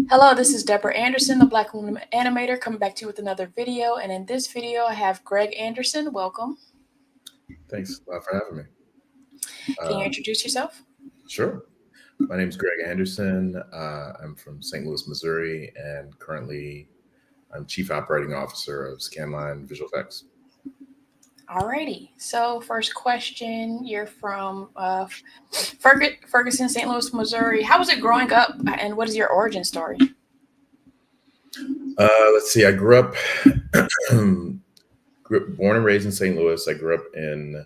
Hello, this is Deborah Anderson, the Black Woman Animator, coming back to you with another video. And in this video, I have Greg Anderson. Welcome. Thanks a lot for having me. Can you introduce yourself? Sure. My name is Greg Anderson. I'm from St. Louis, Missouri, and currently I'm Chief Operating Officer of Scanline Visual Effects. Alrighty. So first question, you're from Ferguson, St. Louis, Missouri. How was it growing up, and what is your origin story? Let's see. I grew up, born and raised in St. Louis. I grew up in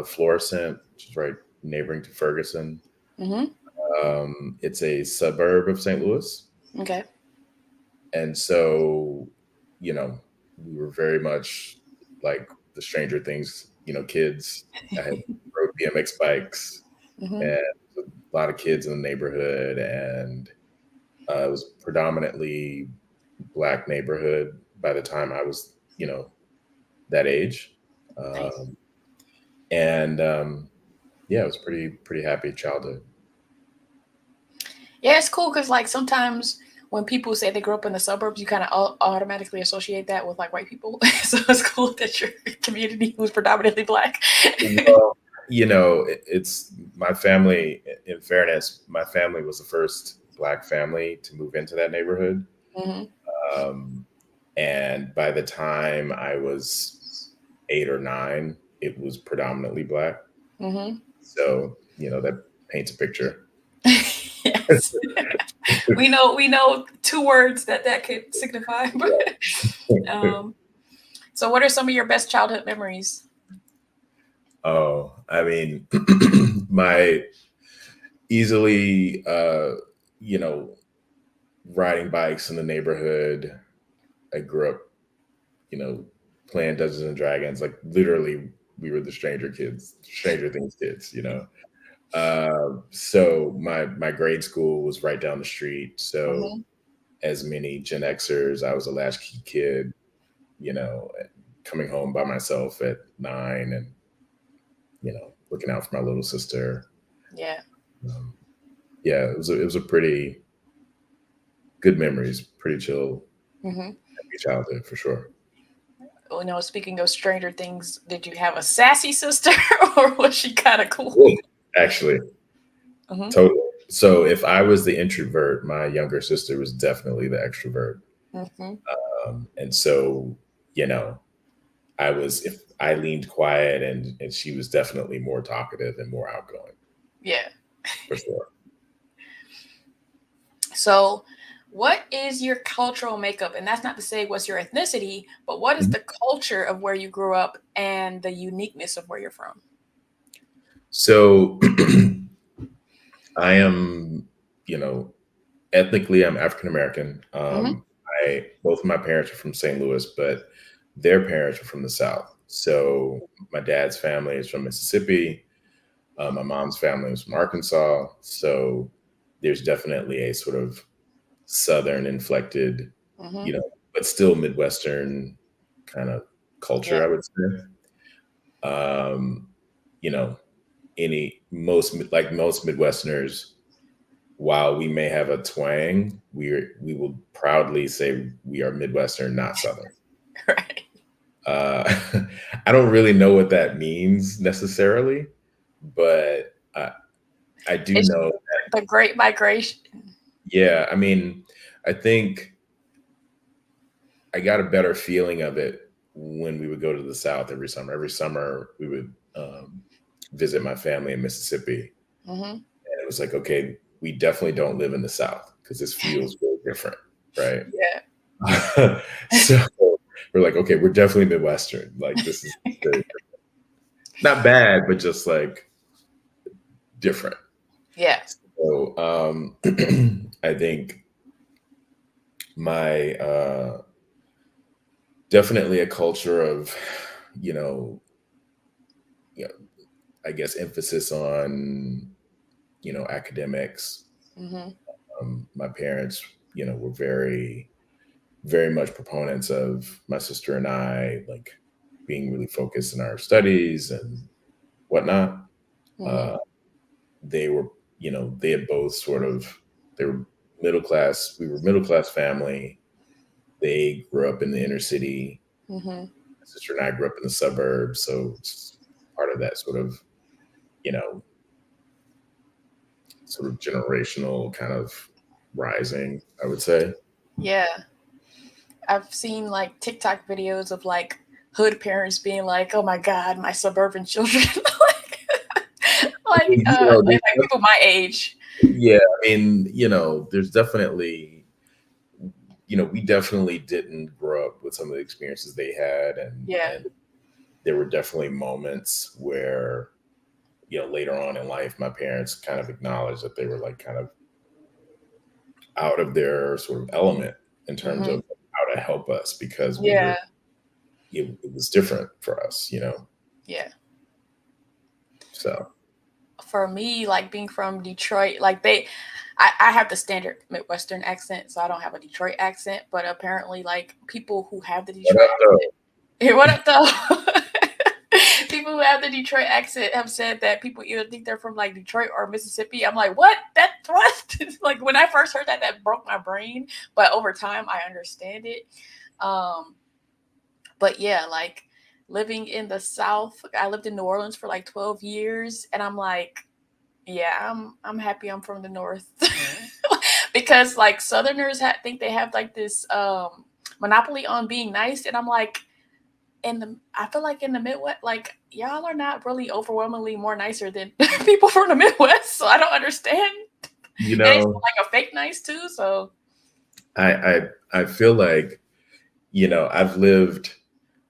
Florissant, which is right neighboring to Ferguson. It's a suburb of St. Louis. Okay. And so, we were very much like the Stranger Things, kids. I had rode BMX bikes and a lot of kids in the neighborhood, and it was predominantly Black neighborhood by the time I was, that age. Yeah, it was pretty happy childhood. Yeah, it's cool because like sometimes when people say they grew up in the suburbs, you kind of automatically associate that with like white people. So it's cool that your community was predominantly Black. Well, it's my family. In fairness, my family was the first Black family to move into that neighborhood. And by the time I was 8 or 9, it was predominantly Black. So, that paints a picture. Yes. we know 2 words that could signify. So what are some of your best childhood memories? Oh, I mean, my easily, riding bikes in the neighborhood. I grew up, playing Dungeons and Dragons. Like literally, we were the Stranger Things kids, So my grade school was right down the street. So as many Gen Xers, I was a latchkey kid, coming home by myself at 9 and, looking out for my little sister. Yeah. Yeah, it was a pretty good memories, pretty chill happy childhood for sure. Speaking of Stranger Things, did you have a sassy sister or was she kind of cool? Actually, totally. So if I was the introvert, my younger sister was definitely the extrovert. And so, if I leaned quiet and she was definitely more talkative and more outgoing. Yeah. For sure. So what is your cultural makeup? And that's not to say what's your ethnicity, but what is the culture of where you grew up and the uniqueness of where you're from? So I am, ethnically, I'm African American. Both of my parents are from St. Louis, but their parents were from the South. So my dad's family is from Mississippi. My mom's family is from Arkansas. So there's definitely a sort of Southern inflected, but still Midwestern kind of culture, I would say. Most Midwesterners, while we may have a twang, we will proudly say we are Midwestern, not Southern. Right. I don't really know what that means necessarily, but I do know that the Great Migration. Yeah, I mean, I think I got a better feeling of it when we would go to the South every summer. Every summer we would visit my family in Mississippi, and it was like, okay, we definitely don't live in the South because this feels very different, right? Yeah. So we're like, okay, we're definitely Midwestern. Like this is not bad, but just like different. Yeah. So I think my definitely a culture of, I guess emphasis on, academics. My parents, were very, very much proponents of my sister and I, like being really focused in our studies and whatnot. They were, they had both they were middle class. We were middle class family. They grew up in the inner city. Mm-hmm. My sister and I grew up in the suburbs, so it's part of that sort of, you know, sort of generational kind of rising, I would say. Yeah. I've seen like TikTok videos of like hood parents being like, "Oh my God, my suburban children," like You know, and like people my age. yeah, I mean, there's definitely, we definitely didn't grow up with some of the experiences they had, and Yeah. and there were definitely moments where, later on in life, my parents kind of acknowledged that they were like kind of out of their sort of element in terms Mm-hmm. of how to help us because Yeah. it was different for us, Yeah. so. For me, like being from Detroit, like I have the standard Midwestern accent, so I don't have a Detroit accent. But apparently, like people who have the What Detroit up, accent, hey, what up though? People who have the Detroit accent have said that people either think they're from like Detroit or Mississippi. I'm like, what? That what? Like when I first heard that, that broke my brain. But over time, I understand it. Um, but yeah, like living in the South, I lived in New Orleans for like 12 years, and I'm like, yeah, I'm happy I'm from the North. Because like Southerners think they have like this monopoly on being nice, and I'm like, I feel like in the Midwest, like y'all are not really overwhelmingly more nicer than people from the Midwest. So I don't understand. you And it's know like a fake nice too. So I feel like, I've lived,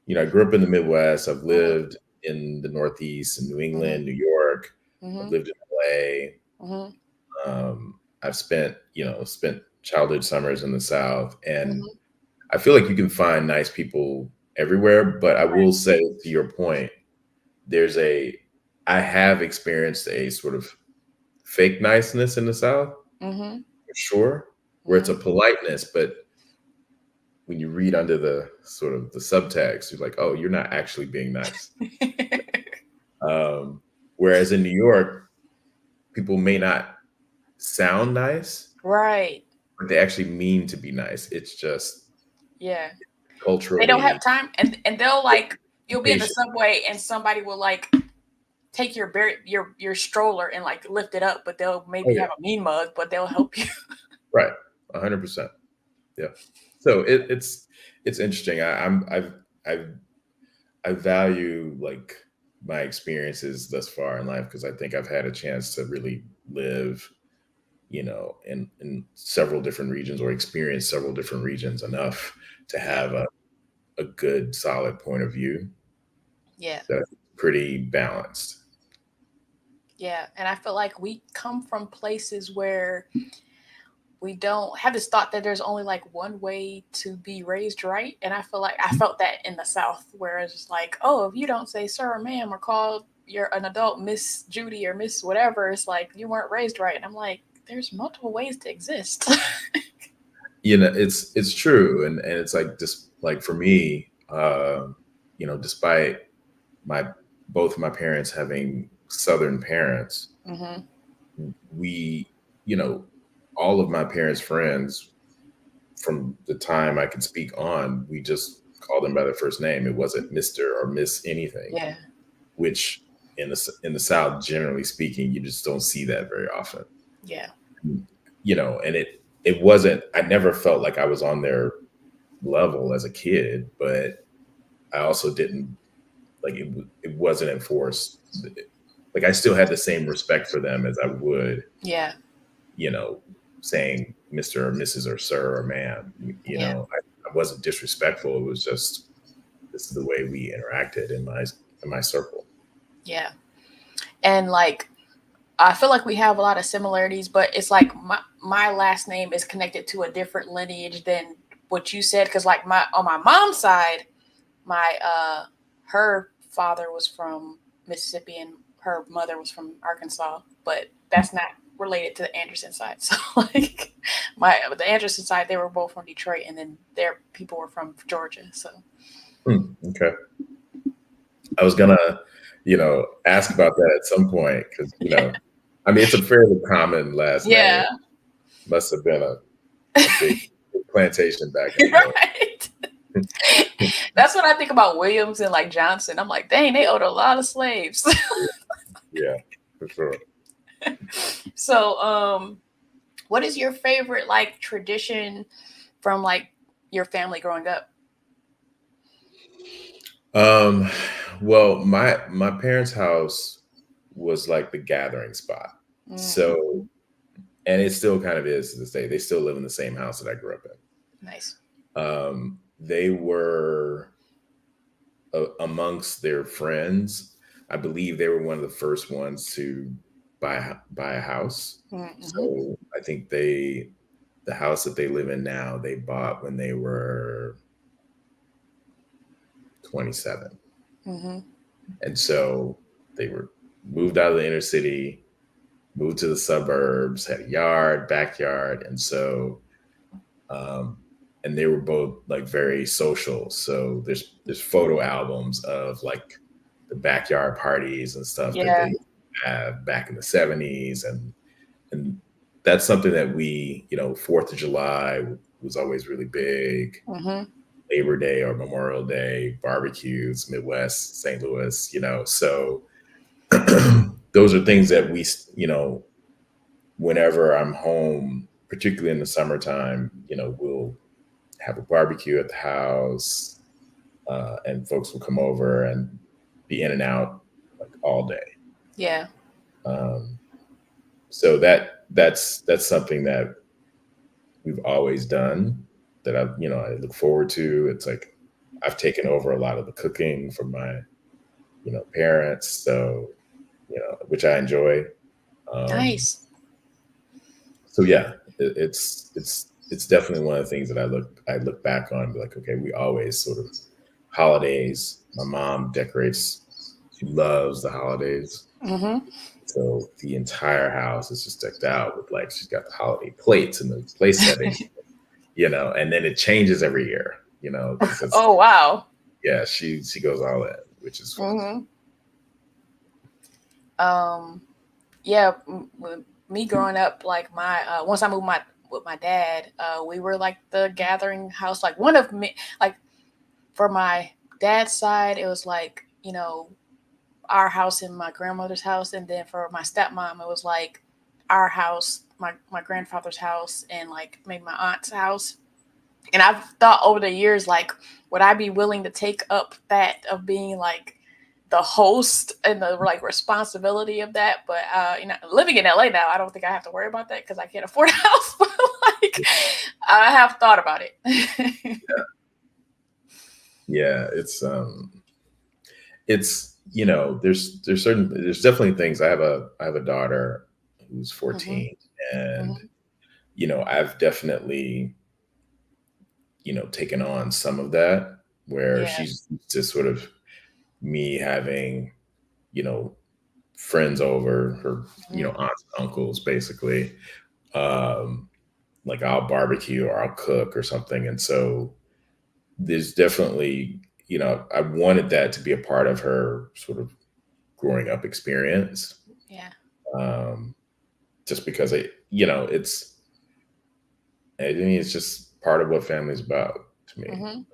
I grew up in the Midwest. I've mhm, lived in the Northeast, in New mhm, England, New York. I've mhm, lived in LA. mhm, I've spent childhood summers in the South, and mhm, I feel like you can find nice people everywhere. But I will say, to your point, there's I have experienced a sort of fake niceness in the South, mhm, for sure, where it's a mhm. politeness, but when you read under the sort of the subtext, you're like, oh, you're not actually being nice. Um, Whereas in New York, people may not sound nice, Right. but they actually mean to be nice. It's just Yeah. They don't have culturally time, and they'll like you'll be in the impatient. subway and somebody will like take your stroller and like lift it up, but they'll Oh maybe yeah, have a mean mug, but they'll help you. right, 100%. Yeah. So it's interesting. I've I value like my experiences thus far in life because I think I've had a chance to really live, in several different regions or experience several different regions enough to Yeah. have a good solid point of view Yeah. that's pretty balanced. Yeah. And I feel like we come from places where we don't have this thought that there's only like one way to be raised right. And I feel like I felt that in the South, where it's just like, oh, if you don't say sir or ma'am or call you're an adult Miss Judy or Miss whatever, it's like you weren't raised right. And I'm like, there's multiple ways to exist. It's true, and it's like just like for me, despite my both of my parents having Southern parents, Hmm. we, you know, all of my parents' friends from the time I could speak on, we just called them by their first name. It wasn't Mister or Miss anything, Yeah. which in the South, generally speaking, you just don't see that very often. Yeah. And it wasn't. I never felt like I was on their level as a kid, but I also didn't like it. It wasn't enforced. Like I still had the same respect for them as I would, Yeah. you know, saying Mr. or Mrs. or Sir or Ma'am. Yeah. I wasn't disrespectful. It was just this is the way we interacted in my circle. Yeah. And like I feel like we have a lot of similarities, but it's like my last name is connected to a different lineage than what you said. Cause like my on my mom's side, my her father was from Mississippi and her mother was from Arkansas, but that's not related to the Anderson side. So like the Anderson side, they were both from Detroit, and then their people were from Georgia. So Okay. I was gonna, ask about that at some point because, I mean, it's a fairly common last name. yeah, must have been a big plantation back in the day. Right. That's what I think about Williams and like Johnson. I'm like, dang, they owed a lot of slaves. Yeah, for sure. So, what is your favorite like tradition from like your family growing up? Well, my parents' house was like the gathering spot. So, and it still kind of is to this day. They still live in the same house that I grew up in. Nice. They were amongst their friends. I believe they were one of the first ones to buy a house. So I think the house that they live in now, they bought when they were 27. And so they were moved out of the inner city, moved to the suburbs, had a yard, backyard. And so, and they were both like very social. So there's photo albums of like the backyard parties and stuff that they had back in the 70s. And that's something that we, 4th of July was always really big. Labor Day or Memorial Day, barbecues, Midwest, St. Louis, so those are things that we, whenever I'm home, particularly in the summertime, we'll have a barbecue at the house, and folks will come over and be in and out like all day. Yeah. So that's something that we've always done, that I look forward to. It's like I've taken over a lot of the cooking from my, parents. So, which I enjoy. Nice. So yeah, it's definitely one of the things that I look back on and be like, okay, we always sort of holidays. My mom decorates. She loves the holidays. So the entire house is just decked out with like, she's got the holiday plates and the place setting. And then it changes every year, Oh, wow. Yeah, she goes all in, which is fun. Yeah, me growing up, like my once I moved with my dad, we were like the gathering house. Like one of me, like for my dad's side, it was like, our house and my grandmother's house, and then for my stepmom, it was like our house, my grandfather's house, and like maybe my aunt's house. And I've thought over the years, like, would I be willing to take up that of being like the host and the like responsibility of that? But living in LA now, I don't think I have to worry about that because I can't afford a house. But like, I have thought about it. Yeah, it's there's definitely things. I have a daughter who's 14, and I've definitely taken on some of that, where she's just sort of me having friends over, her aunts and uncles, basically, like I'll barbecue or I'll cook or something. And so there's definitely, I wanted that to be a part of her sort of growing up experience. Yeah. Just because it's just part of what family's about to me.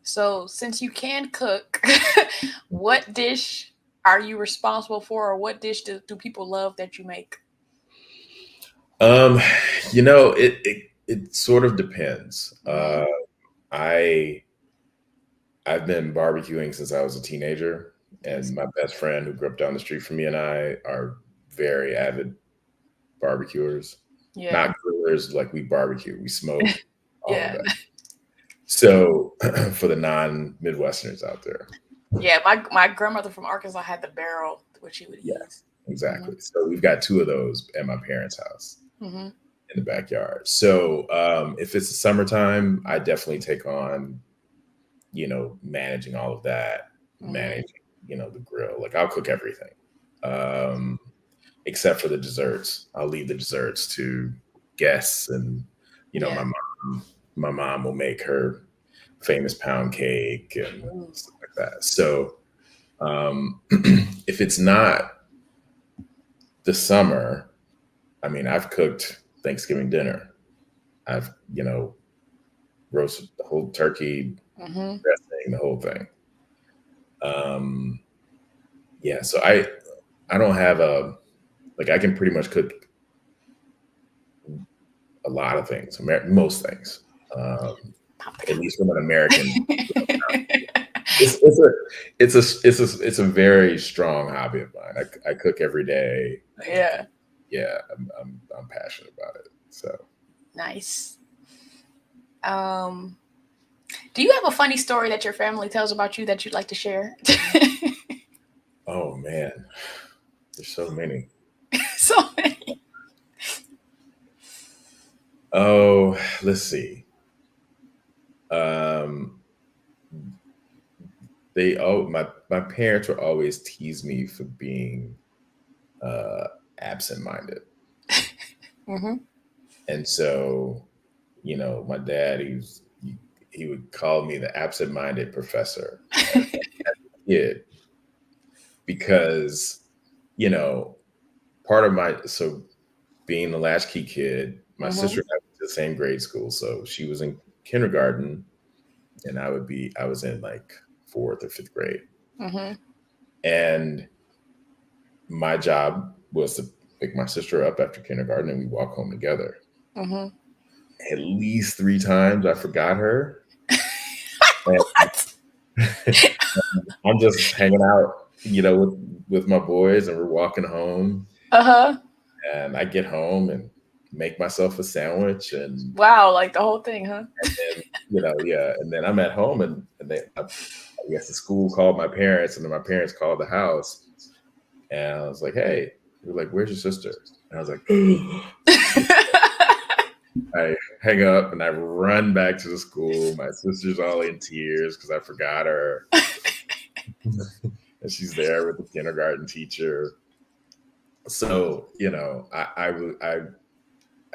So since you can cook, what dish are you responsible for, or what dish do people love that you make? It sort of depends. I've been barbecuing since I was a teenager, and my best friend who grew up down the street from me and I are very avid barbecuers. Not grillers, like we barbecue, we smoke, all of that. So for the non-Midwesterners out there. Yeah, my grandmother from Arkansas had the barrel, which she would use. Exactly. So we've got 2 of those at my parents' house in the backyard. So if it's the summertime, I definitely take on, managing all of that, managing, the grill. Like I'll cook everything, except for the desserts. I'll leave the desserts to guests, and my mom will make her famous pound cake and stuff like that. So if it's not the summer, I mean, I've cooked Thanksgiving dinner. I've, roasted the whole turkey, dressing, the whole thing. Yeah, so I don't have I can pretty much cook a lot of things, most things. At least from an American. It's a very strong hobby of mine. I cook every day. Yeah. Yeah, I'm passionate about it. So nice. Do you have a funny story that your family tells about you that you'd like to share? Oh man, there's so many. So many. Oh, let's see. My parents would always tease me for being absent-minded. And so, my dad, he would call me the absent-minded professor as a kid because, part of being the latchkey kid, my sister and I went to the same grade school. So she was in kindergarten and I was in like 4th or 5th grade. And my job was to pick my sister up after kindergarten and we walk home together. At least 3 times I forgot her. What? I'm just hanging out, with my boys and we're walking home. And I get home and make myself a sandwich and wow, like the whole thing, huh? And then, and then I'm at home and I guess the school called my parents and then my parents called the house and I was like, hey, they're like, where's your sister? And I was like, I hang up and I run back to the school. My sister's all in tears because I forgot her. And she's there with the kindergarten teacher. So,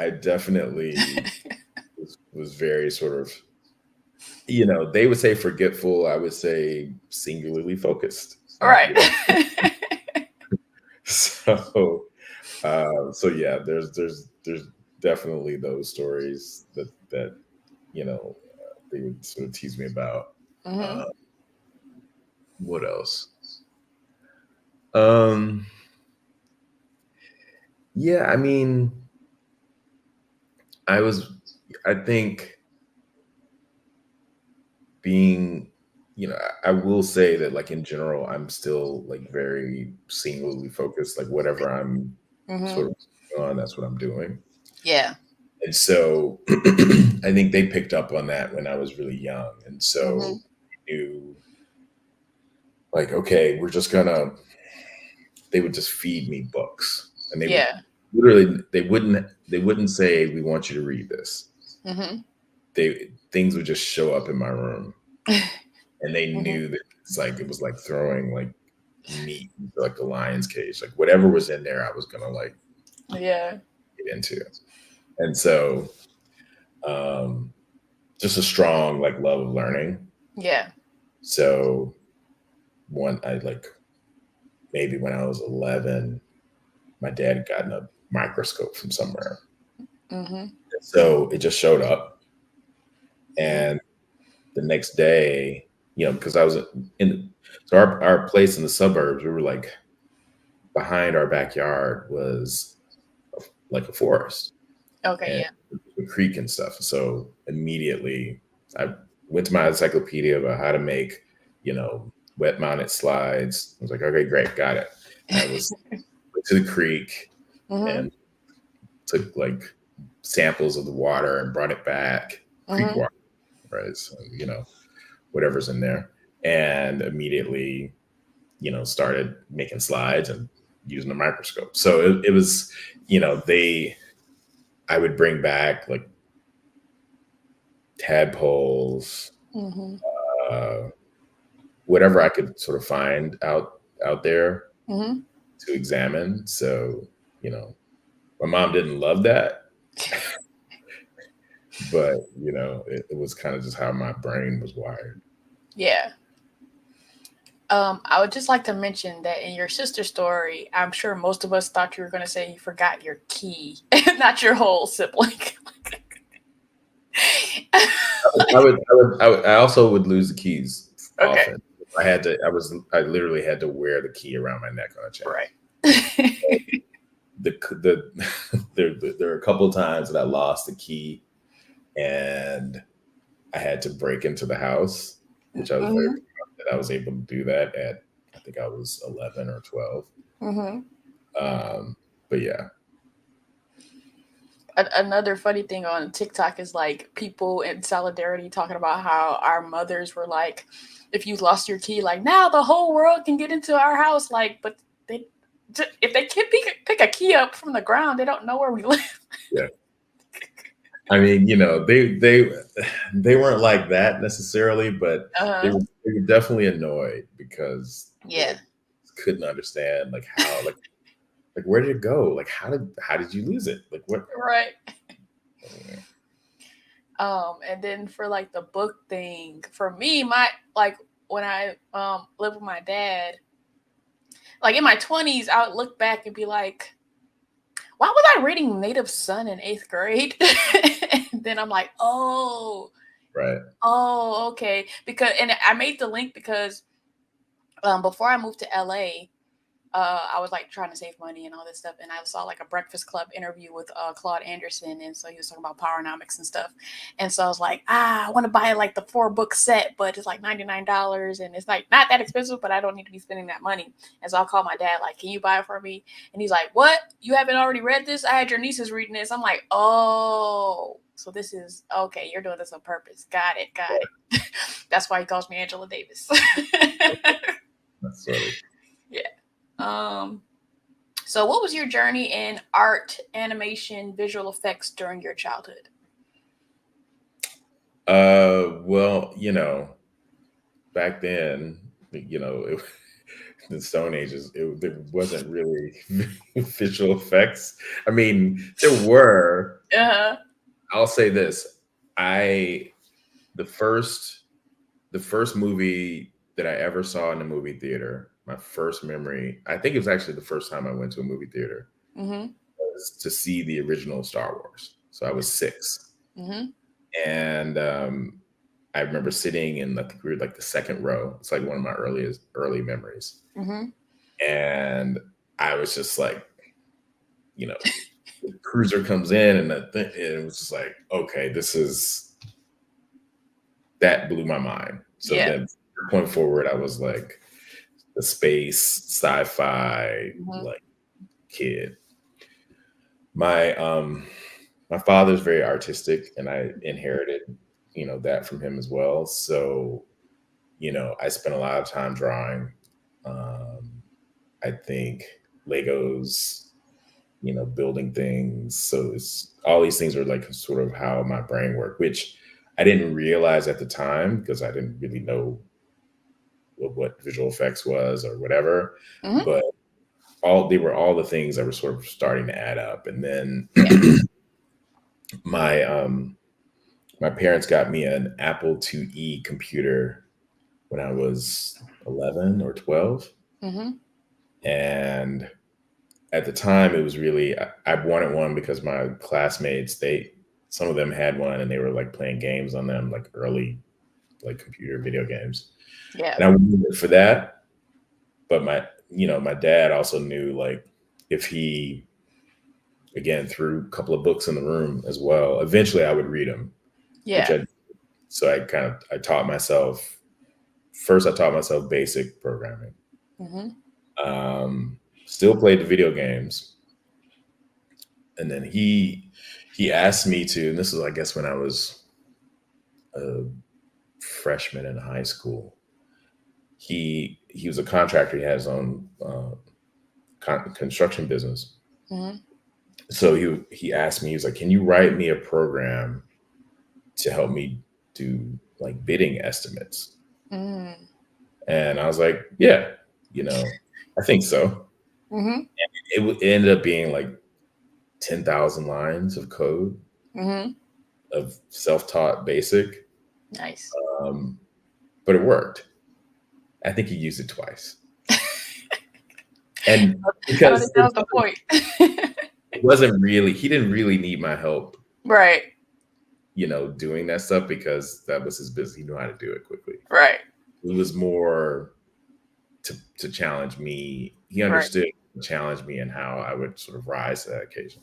I definitely was very sort of, they would say forgetful. I would say singularly focused. Right. So yeah, there's definitely those stories that they would sort of tease me about. What else? Yeah, I mean, I think being, I will say that like in general, I'm still like very singularly focused, like whatever I'm sort of on, that's what I'm doing. Yeah. And so I think they picked up on that when I was really young. And so they knew like, okay, they would just feed me books and they would literally, they wouldn't say, we want you to read this. Things would just show up in my room and they knew that it was like throwing like meat into like the lion's cage, like whatever was in there, I was going to like, get into. And so, just a strong like love of learning. Yeah. So maybe when I was 11, my dad had gotten a microscope from somewhere. So it just showed up. And the next day, because I was so our place in the suburbs, we were like behind our backyard was like a forest. Okay. A creek and stuff. So immediately I went to my encyclopedia about how to make, wet mounted slides. I was like, okay, great, got it. I went to the creek and took like samples of the water and brought it back, creek water, right? So, whatever's in there. And immediately, started making slides and using a microscope. So it was, I would bring back like tadpoles, whatever I could sort of find out there to examine. So, my mom didn't love that, but it was kind of just how my brain was wired. Yeah. I would just like to mention that in your sister story, I'm sure most of us thought you were going to say you forgot your key, not your whole sibling. I also would lose the keys Okay. often. I literally had to wear the key around my neck on a chain. Right. There are a couple of times that I lost the key and I had to break into the house, which I was very proud that I was able to do that at, I think I was 11 or 12. But yeah. Another funny thing on TikTok is like people in solidarity talking about how our mothers were like, if you lost your key, like now the whole world can get into our house. Like, but they, if they can pick a key up from the ground, they don't know where we live. Yeah. I mean, they weren't like that necessarily, but they were definitely annoyed because Yeah. they couldn't understand like how like where did it go? Like how did you lose it? Like what? Right. And then for like the book thing, for me, when I lived with my dad, like in my 20s, I would look back and be like, why was I reading Native Son in 8th grade? And then I'm like, oh, right. Oh, okay. And I made the link because before I moved to LA, I was like trying to save money and all this stuff, and I saw like a Breakfast Club interview with Claude Anderson, and so he was talking about powernomics and stuff, and so I was like, I want to buy like the 4-book set, but it's like $99, and it's like not that expensive, but I don't need to be spending that money, and so I'll call my dad like, can you buy it for me? And he's like, what? You haven't already read this? I had your nieces reading this. I'm like, oh, so this is okay. You're doing this on purpose. Got it. That's why he calls me Angela Davis. That's funny. Yeah. So what was your journey in art, animation, visual effects during your childhood? Well, back then, the Stone Ages, there wasn't really visual effects. I mean, there were. I'll say this: the first movie that I ever saw in a movie theater, my first memory, I think it was actually the first time I went to a movie theater, was to see the original Star Wars. So I was 6. And I remember sitting in the second row. It's like one of my early memories. And I was just like, the cruiser comes in and it was just like, okay, that blew my mind. So then from that point forward, I was like the space sci-fi like kid. My father's very artistic, and I inherited that from him as well. So I spent a lot of time drawing. I think Legos, building things. So all these things are like sort of how my brain worked, which I didn't realize at the time because I didn't really know what visual effects was or whatever. But they were all the things that were sort of starting to add up. And then my parents got me an Apple IIe computer when I was 11 or 12. And at the time, it was really, I wanted one because my classmates, some of them had one and they were like playing games on them, like early, like computer video games. Yeah. And I wanted it for that. But my dad also knew like if he, again, threw a couple of books in the room as well, eventually I would read them. Yeah. So I taught myself, first I taught myself basic programming. Still played the video games. And then he asked me to, and this was, I guess, when I was a freshman in high school. He was a contractor. He had his own construction business. So he asked me, he was like, can you write me a program to help me do like bidding estimates? And I was like, yeah, I think so. And it ended up being like 10,000 lines of code of self-taught basic. Nice. But it worked. I think he used it twice. And I don't because think that was the point. it wasn't really, he didn't really need my help, Right. you know, doing that stuff because that was his business. He knew how to do it quickly. Right. It was more to challenge me. He understood to challenge me and how I would sort of rise to that occasion.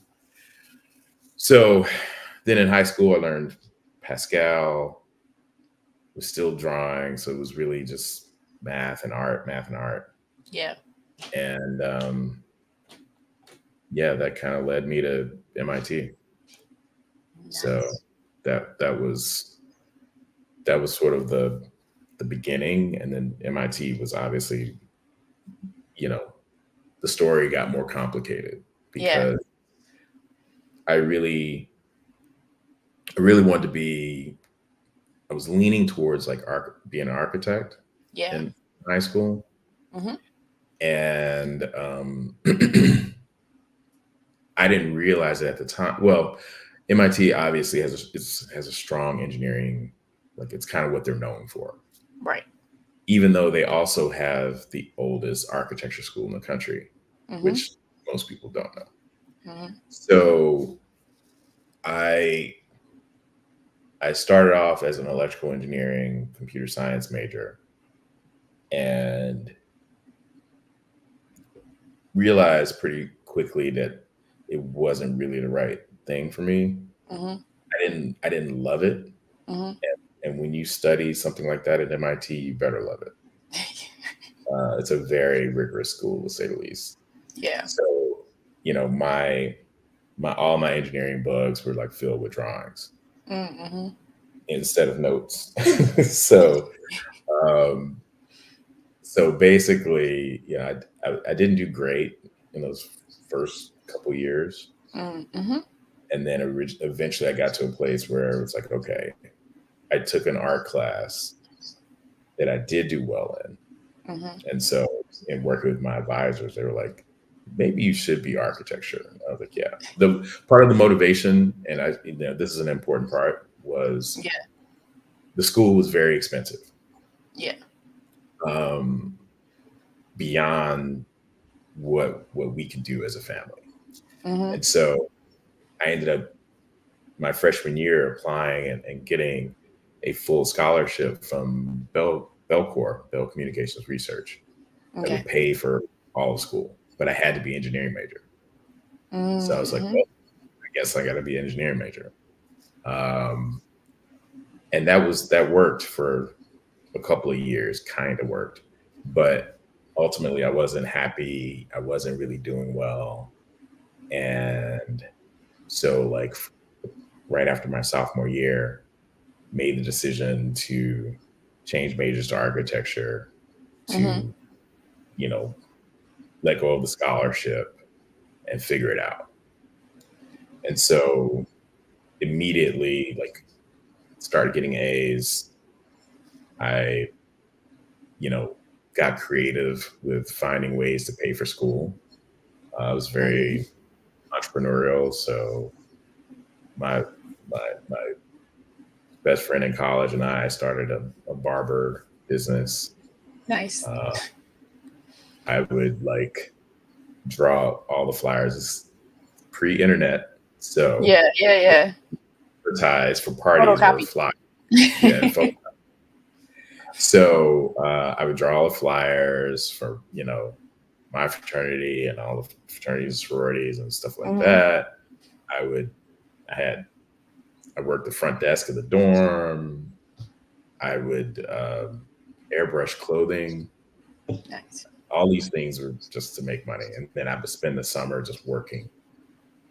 So then in high school, I learned Pascal, was still drawing. So it was really just math and art. Yeah. And yeah, that kind of led me to MIT. Nice. So that was sort of the beginning, and then MIT was obviously, you know, the story got more complicated because I really wanted to be. I was leaning towards like being an architect in high school, and I didn't realize it at the time. Well, MIT obviously has a strong engineering, like it's kind of what they're known for. Right. Even though they also have the oldest architecture school in the country, which most people don't know. So I started off as an electrical engineering, computer science major, and realized pretty quickly that it wasn't really the right thing for me. I didn't love it. And when you study something like that at MIT, you better love it. It's a very rigorous school, to say the least. Yeah. So, you know, all my engineering bugs were like filled with drawings instead of notes. So basically, you know, I didn't do great in those first couple years. And then eventually I got to a place where it was like, okay, I took an art class that I did do well in. And so in working with my advisors, they were like, maybe you should be architecture. And I was like, yeah. The part of the motivation, and this is an important part, was the school was very expensive. Yeah. Beyond what we could do as a family. And so I ended up my freshman year applying and getting a full scholarship from Bell Communications Research that would pay for all of school, but I had to be engineering major. So I was like, well, I guess I got to be engineering major. And that worked for a couple of years, kind of worked, but ultimately I wasn't happy. I wasn't really doing well. And so like right after my sophomore year, made the decision to change majors to architecture, to, you know, let go of the scholarship and figure it out. And so immediately like started getting A's. I, you know, got creative with finding ways to pay for school. I was very entrepreneurial. So my best friend in college and I started a barber business. Nice. I would like draw all the flyers. It's pre-internet. So yeah. advertise for parties or flyers. Yeah, so I would draw all the flyers for, you know, my fraternity and all the fraternities, sororities and stuff like that. I worked the front desk of the dorm. I would airbrush clothing. Nice. All these things were just to make money. And then I would spend the summer just working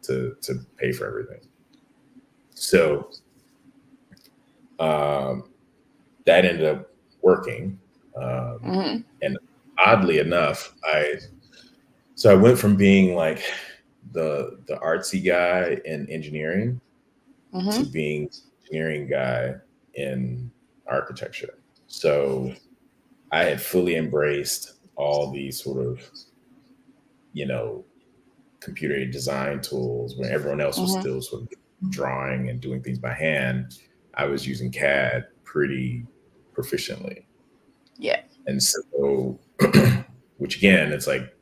to pay for everything. So that ended up working. And oddly enough, I went from being like the artsy guy in engineering to being engineering guy in architecture. So I had fully embraced all these sort of, you know, computer aided design tools when everyone else was still sort of drawing and doing things by hand. I was using CAD pretty proficiently. Yeah. And so, which again, it's like,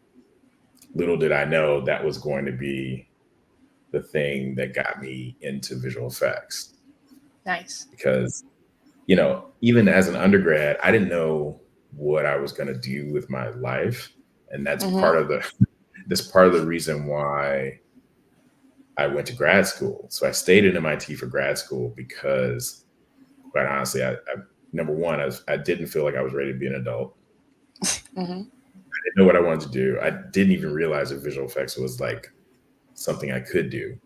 little did I know that was going to be the thing that got me into visual effects. Nice. Because, you know, even as an undergrad, I didn't know what I was going to do with my life. And that's part of the reason why I went to grad school. So I stayed at MIT for grad school because, quite honestly, number one, I didn't feel like I was ready to be an adult. I didn't know what I wanted to do. I didn't even realize that visual effects was like something I could do.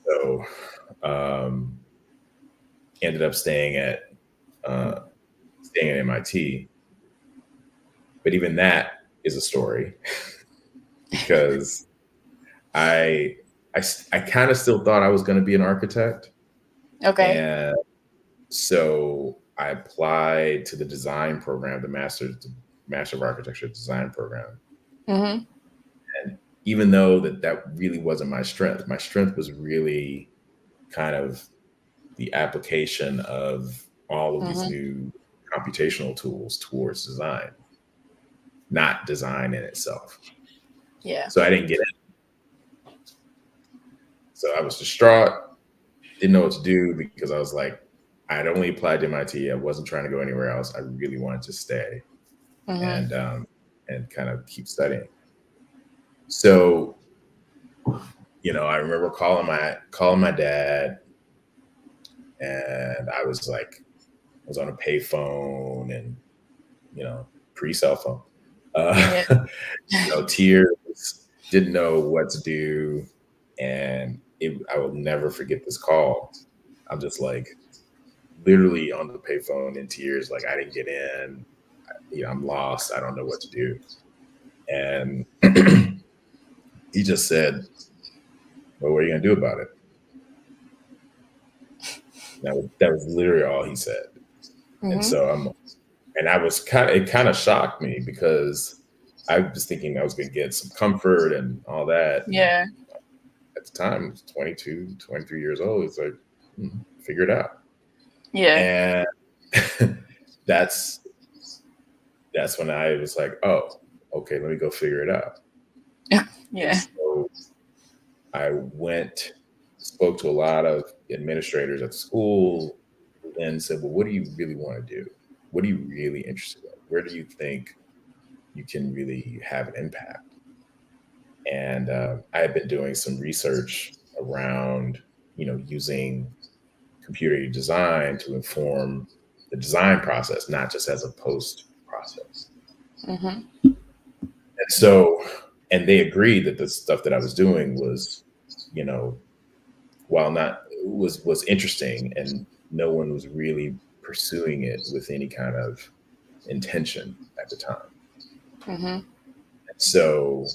So ended up staying at MIT. But even that is a story because I kind of still thought I was going to be an architect. Okay. And so I applied to the design program, the Master of Architecture design program. And even though that really wasn't my strength was really kind of the application of all of these new computational tools towards design, not design in itself. Yeah. So I didn't get it. So I was distraught, didn't know what to do because I was like, I'd only applied to MIT. I wasn't trying to go anywhere else. I really wanted to stay and kind of keep studying. So, you know, I remember calling my dad, and I was on a payphone and, you know, pre-cell phone. You know, tears, didn't know what to do. And I will never forget this call. I'm just like literally on the payphone in tears, like I didn't get in. You know, I'm lost. I don't know what to do. And he just said, well, what are you going to do about it? That was literally all he said. And so it kind of shocked me because I was thinking I was going to get some comfort and all that. Yeah. And at the time, I was 22, 23 years old. It's like, figure it out. Yeah. And that's when I was like, oh, okay, let me go figure it out. Yeah. So I spoke to a lot of administrators at school and said, well, what do you really want to do? What are you really interested in? Where do you think you can really have an impact? And I had been doing some research around, you know, using computer design to inform the design process, not just as a post process. And so, and they agreed that the stuff that I was doing was, you know, while not was interesting, and no one was really pursuing it with any kind of intention at the time. And so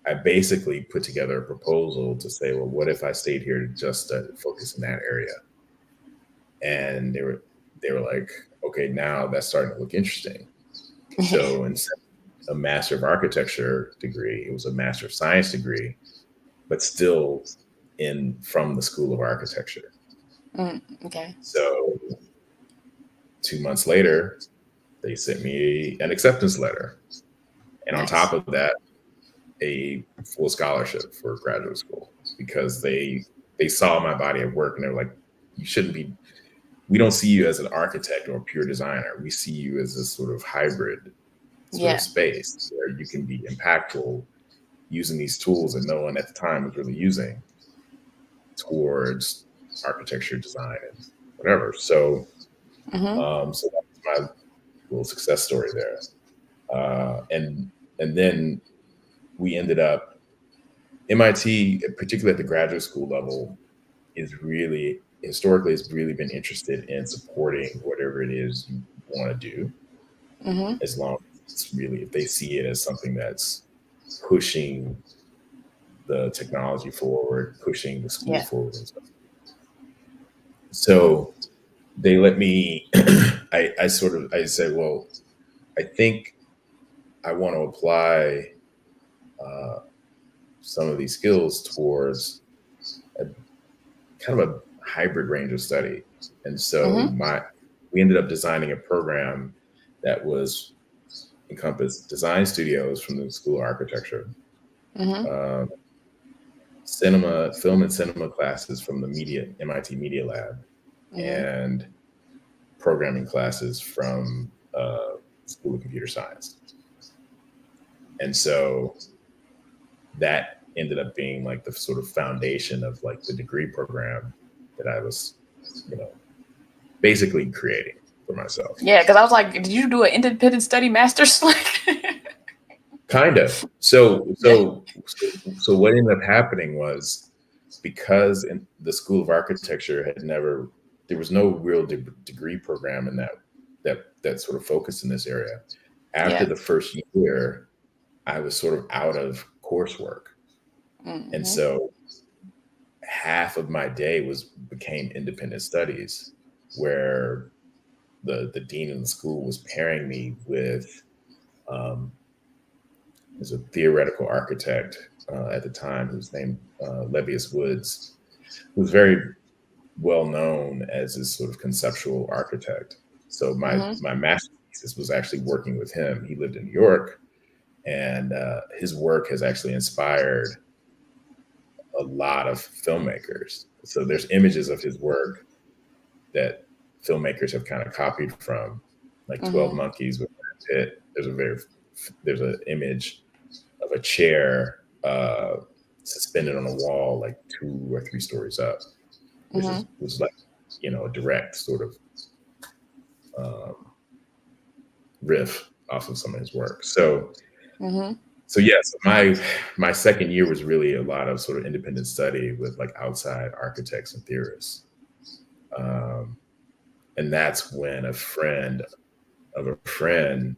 I basically put together a proposal to say, well, what if I stayed here to just focus in that area? And they were like, okay, now that's starting to look interesting. So instead of a Master of Architecture degree, it was a Master of Science degree, but still from the School of Architecture. Okay. So 2 months later, they sent me an acceptance letter. And on top of that, a full scholarship for graduate school, because they saw my body of work and they were like, we don't see you as an architect or a pure designer. We see you as this sort of hybrid sort of space where you can be impactful using these tools that no one at the time was really using towards architecture, design, and whatever. So, so that was my little success story there. And then we ended up, MIT, particularly at the graduate school level, historically has really been interested in supporting whatever it is you want to do, as long as it's really, if they see it as something that's pushing the technology forward, pushing the school forward and stuff. So they let me, I said, well, I think I want to apply some of these skills towards a kind of a hybrid range of study. And so we ended up designing a program that was encompassed design studios from the School of Architecture, cinema, film and cinema classes from the MIT Media Lab, and programming classes from School of Computer Science. And so that ended up being like the sort of foundation of like the degree program that I was, basically creating for myself. Yeah, because I was like, did you do an independent study master's? Kind of. So what ended up happening was, because in the School of Architecture there was no real degree program in that sort of focused in this area. After the first year, I was sort of out of coursework. And so half of my day became independent studies, where the dean of the school was pairing me with there's a theoretical architect at the time whose name Levius Woods, who was very well known as this sort of conceptual architect. So my master's thesis was actually working with him. He lived in New York, and his work has actually inspired a lot of filmmakers. So there's images of his work that filmmakers have kind of copied from, like 12 Monkeys with Brad Pitt. There's an image of a chair suspended on a wall like 2 or 3 stories up, which was like, a direct sort of riff off of some of his work. So yes, my second year was really a lot of sort of independent study with like outside architects and theorists. And that's when a friend of a friend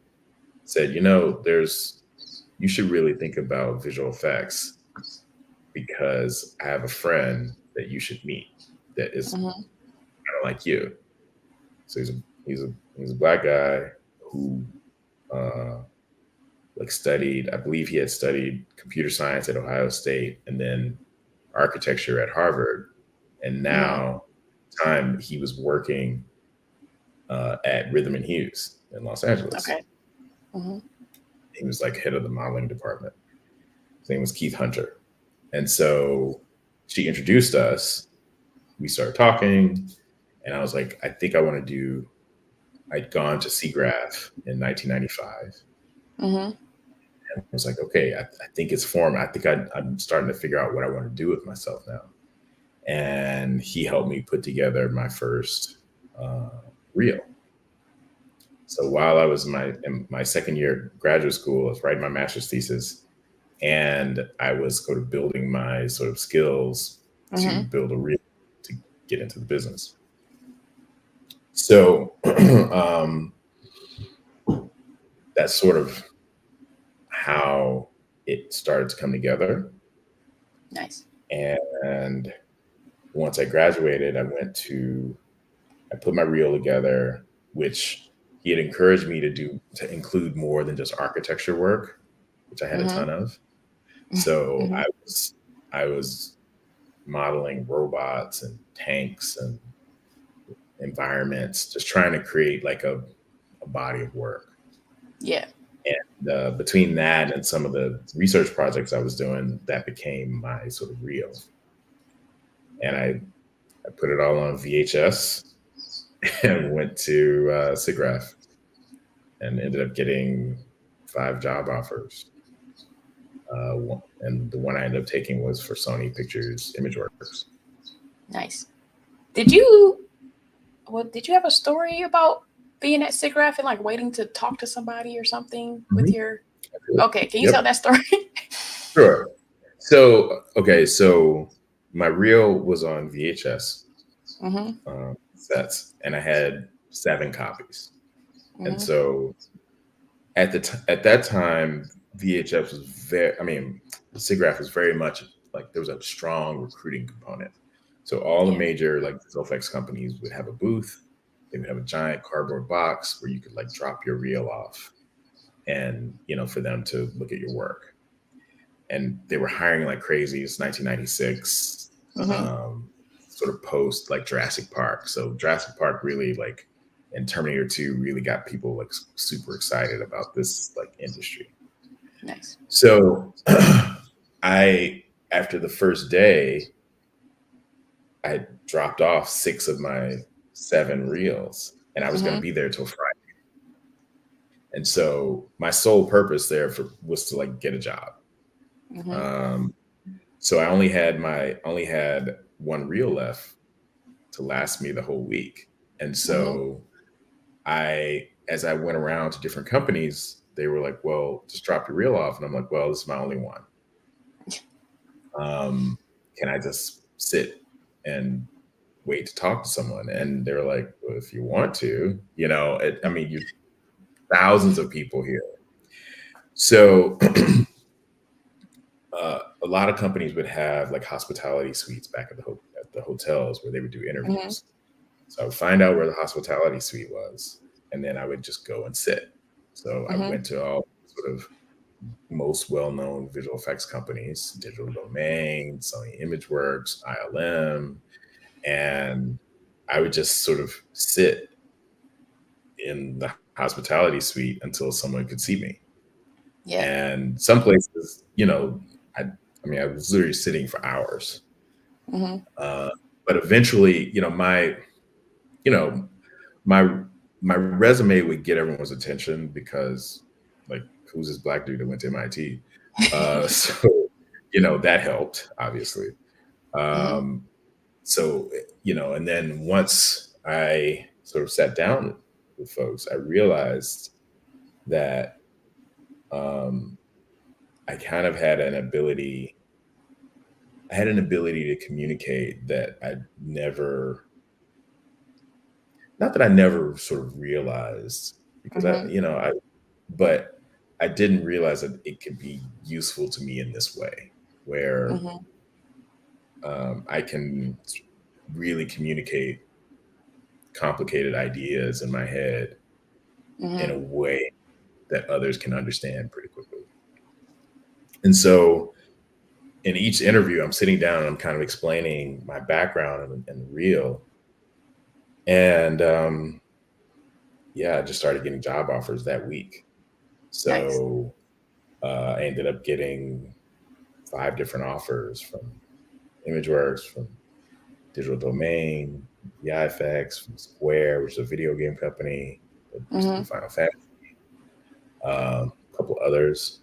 said, you should really think about visual effects, because I have a friend that you should meet that is kind of like you. So he's a Black guy who I believe he had studied computer science at Ohio State and then architecture at Harvard. And now he was working at Rhythm and Hughes in Los Angeles. Okay. He was like head of the modeling department. His name was Keith Hunter. And so she introduced us. We started talking, and I was like, I think I want to do, I'd gone to SIGGRAPH in 1995. And I was like, okay, I think it's formed. I think I'm starting to figure out what I want to do with myself now. And he helped me put together my first reel. So while I was in my second year of graduate school, I was writing my master's thesis, and I was sort of building my sort of skills to build a reel to get into the business. So that's sort of how it started to come together. Nice. And once I graduated, I put my reel together, which he had encouraged me to include more than just architecture work, which I had a ton of. So I was modeling robots and tanks and environments, just trying to create like a body of work. Yeah. And between that and some of the research projects I was doing, that became my sort of reel. And I put it all on VHS and went to SIGGRAPH and ended up getting 5 job offers. And the one I ended up taking was for Sony Pictures ImageWorks. Nice. Did you have a story about being at SIGGRAPH and like waiting to talk to somebody or something with your? Okay, can you tell that story? Sure. So my reel was on VHS sets, and I had 7 copies. And so at that time, VHS was SIGGRAPH was very much like there was a strong recruiting component. So all the major like VFX companies would have a booth. They would have a giant cardboard box where you could like drop your reel off, and for them to look at your work. And they were hiring like crazy. It's 1996, sort of post like Jurassic Park. So Jurassic Park really like and Terminator 2 really got people like super excited about this like industry. Nice. So after the first day, I dropped off 6 of my 7 reels, and I was going to be there till Friday. And so my sole purpose there was to like get a job. So I only had 1 reel left to last me the whole week. And so as I went around to different companies, they were like, well, just drop your reel off. And I'm like, well, this is my only one. Can I just sit and wait to talk to someone? And they're like, well, if you want to, you thousands of people here. So a lot of companies would have like hospitality suites back at the hotels where they would do interviews. So I would find out where the hospitality suite was, and then I would just go and sit. So I went to all sort of most well-known visual effects companies, Digital Domain, Sony ImageWorks, ILM, and I would just sort of sit in the hospitality suite until someone could see me. Yeah. And some places, I was literally sitting for hours. But eventually, my resume would get everyone's attention because, like, who's this Black dude that went to MIT? So, that helped, obviously. So, and then once I sort of sat down with folks, I realized that I kind of had an ability to communicate that not that I never sort of realized, because but I didn't realize that it could be useful to me in this way, where I can really communicate complicated ideas in my head in a way that others can understand pretty quickly. And so in each interview, I'm sitting down and I'm kind of explaining my background in the reel. And I just started getting job offers that week. So I ended up getting 5 different offers from ImageWorks, from Digital Domain, VFX, from Square, which is a video game company, Final Fantasy, a couple others.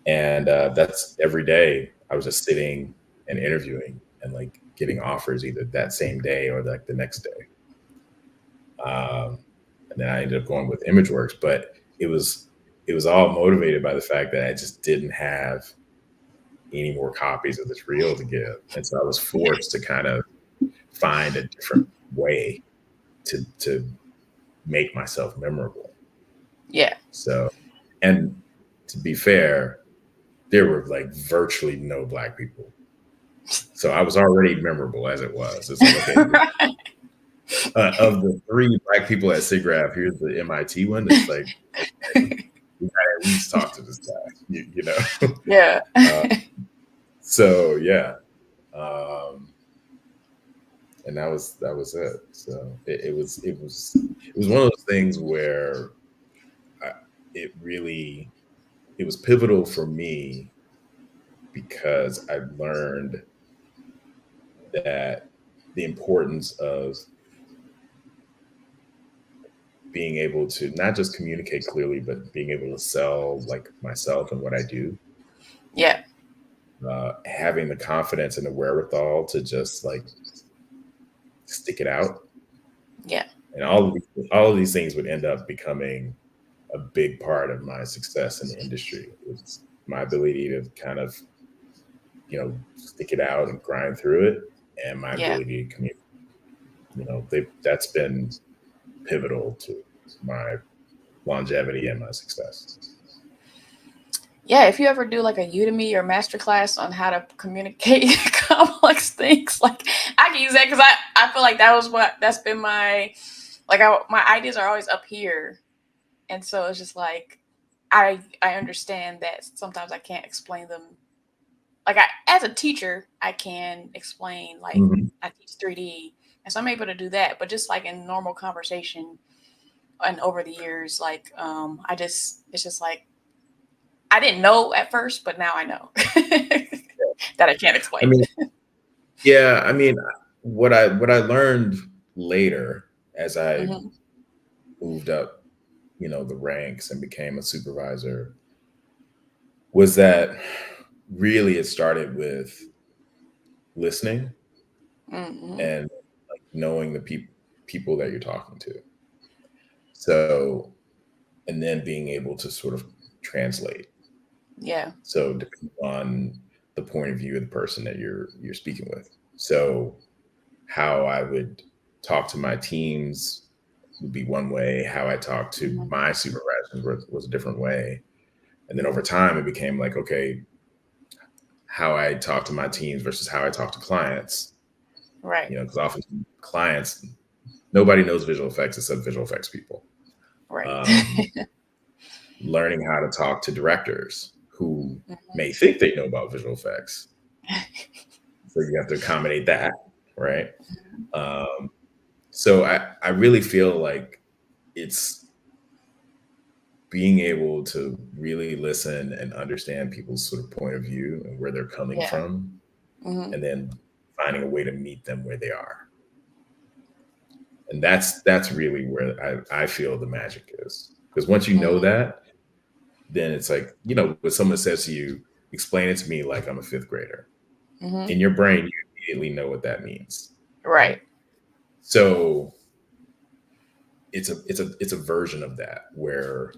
And that's every day I was just sitting and interviewing and like getting offers either that same day or like the next day. And then I ended up going with ImageWorks, but it was all motivated by the fact that I just didn't have any more copies of this reel to give. And so I was forced to kind of find a different way to make myself memorable. Yeah. So, and to be fair, there were like virtually no Black people. So I was already memorable as it was. It's like, okay, of the 3 Black people at SIGGRAPH, here's the MIT one. It's like, okay, we gotta at least talk to this guy, you know? Yeah. So yeah. And that was it. So it was one of those things where it was pivotal for me, because I learned that the importance of being able to not just communicate clearly, but being able to sell like myself and what I do. Yeah. Having the confidence and the wherewithal to just like stick it out. Yeah. And all of these things would end up becoming a big part of my success in the industry. It's my ability to kind of, stick it out and grind through it, and my ability to communicate. That's been pivotal to my longevity and my success. Yeah, if you ever do like a Udemy or masterclass on how to communicate complex things, like I can use that, because I feel like that's been my ideas are always up here, and so it's just like I understand that sometimes I can't explain them. Like as a teacher, I can explain, like I teach 3D, and so I'm able to do that. But just like in normal conversation, and over the years, like it's just like I didn't know at first, but now I know that I can't explain. I mean, yeah, I mean, what I learned later as I moved up, the ranks and became a supervisor was that really it started with listening and like knowing the people that you're talking to. So, and then being able to sort of translate. Yeah. So depending on the point of view of the person that you're speaking with. So how I would talk to my teams would be one way. How I talked to my supervisors was a different way. And then over time, it became like, okay, how I talk to my teams versus how I talk to clients. Right. Because often clients, nobody knows visual effects except visual effects people. Right. Learning how to talk to directors who may think they know about visual effects. So you have to accommodate that, right? So I really feel like it's being able to really listen and understand people's sort of point of view and where they're coming from, and then finding a way to meet them where they are. And that's really where I feel the magic is. Because once you know that, then it's like, when someone says to you, explain it to me like I'm a fifth grader. In your brain, you immediately know what that means. Right. So it's a version of that where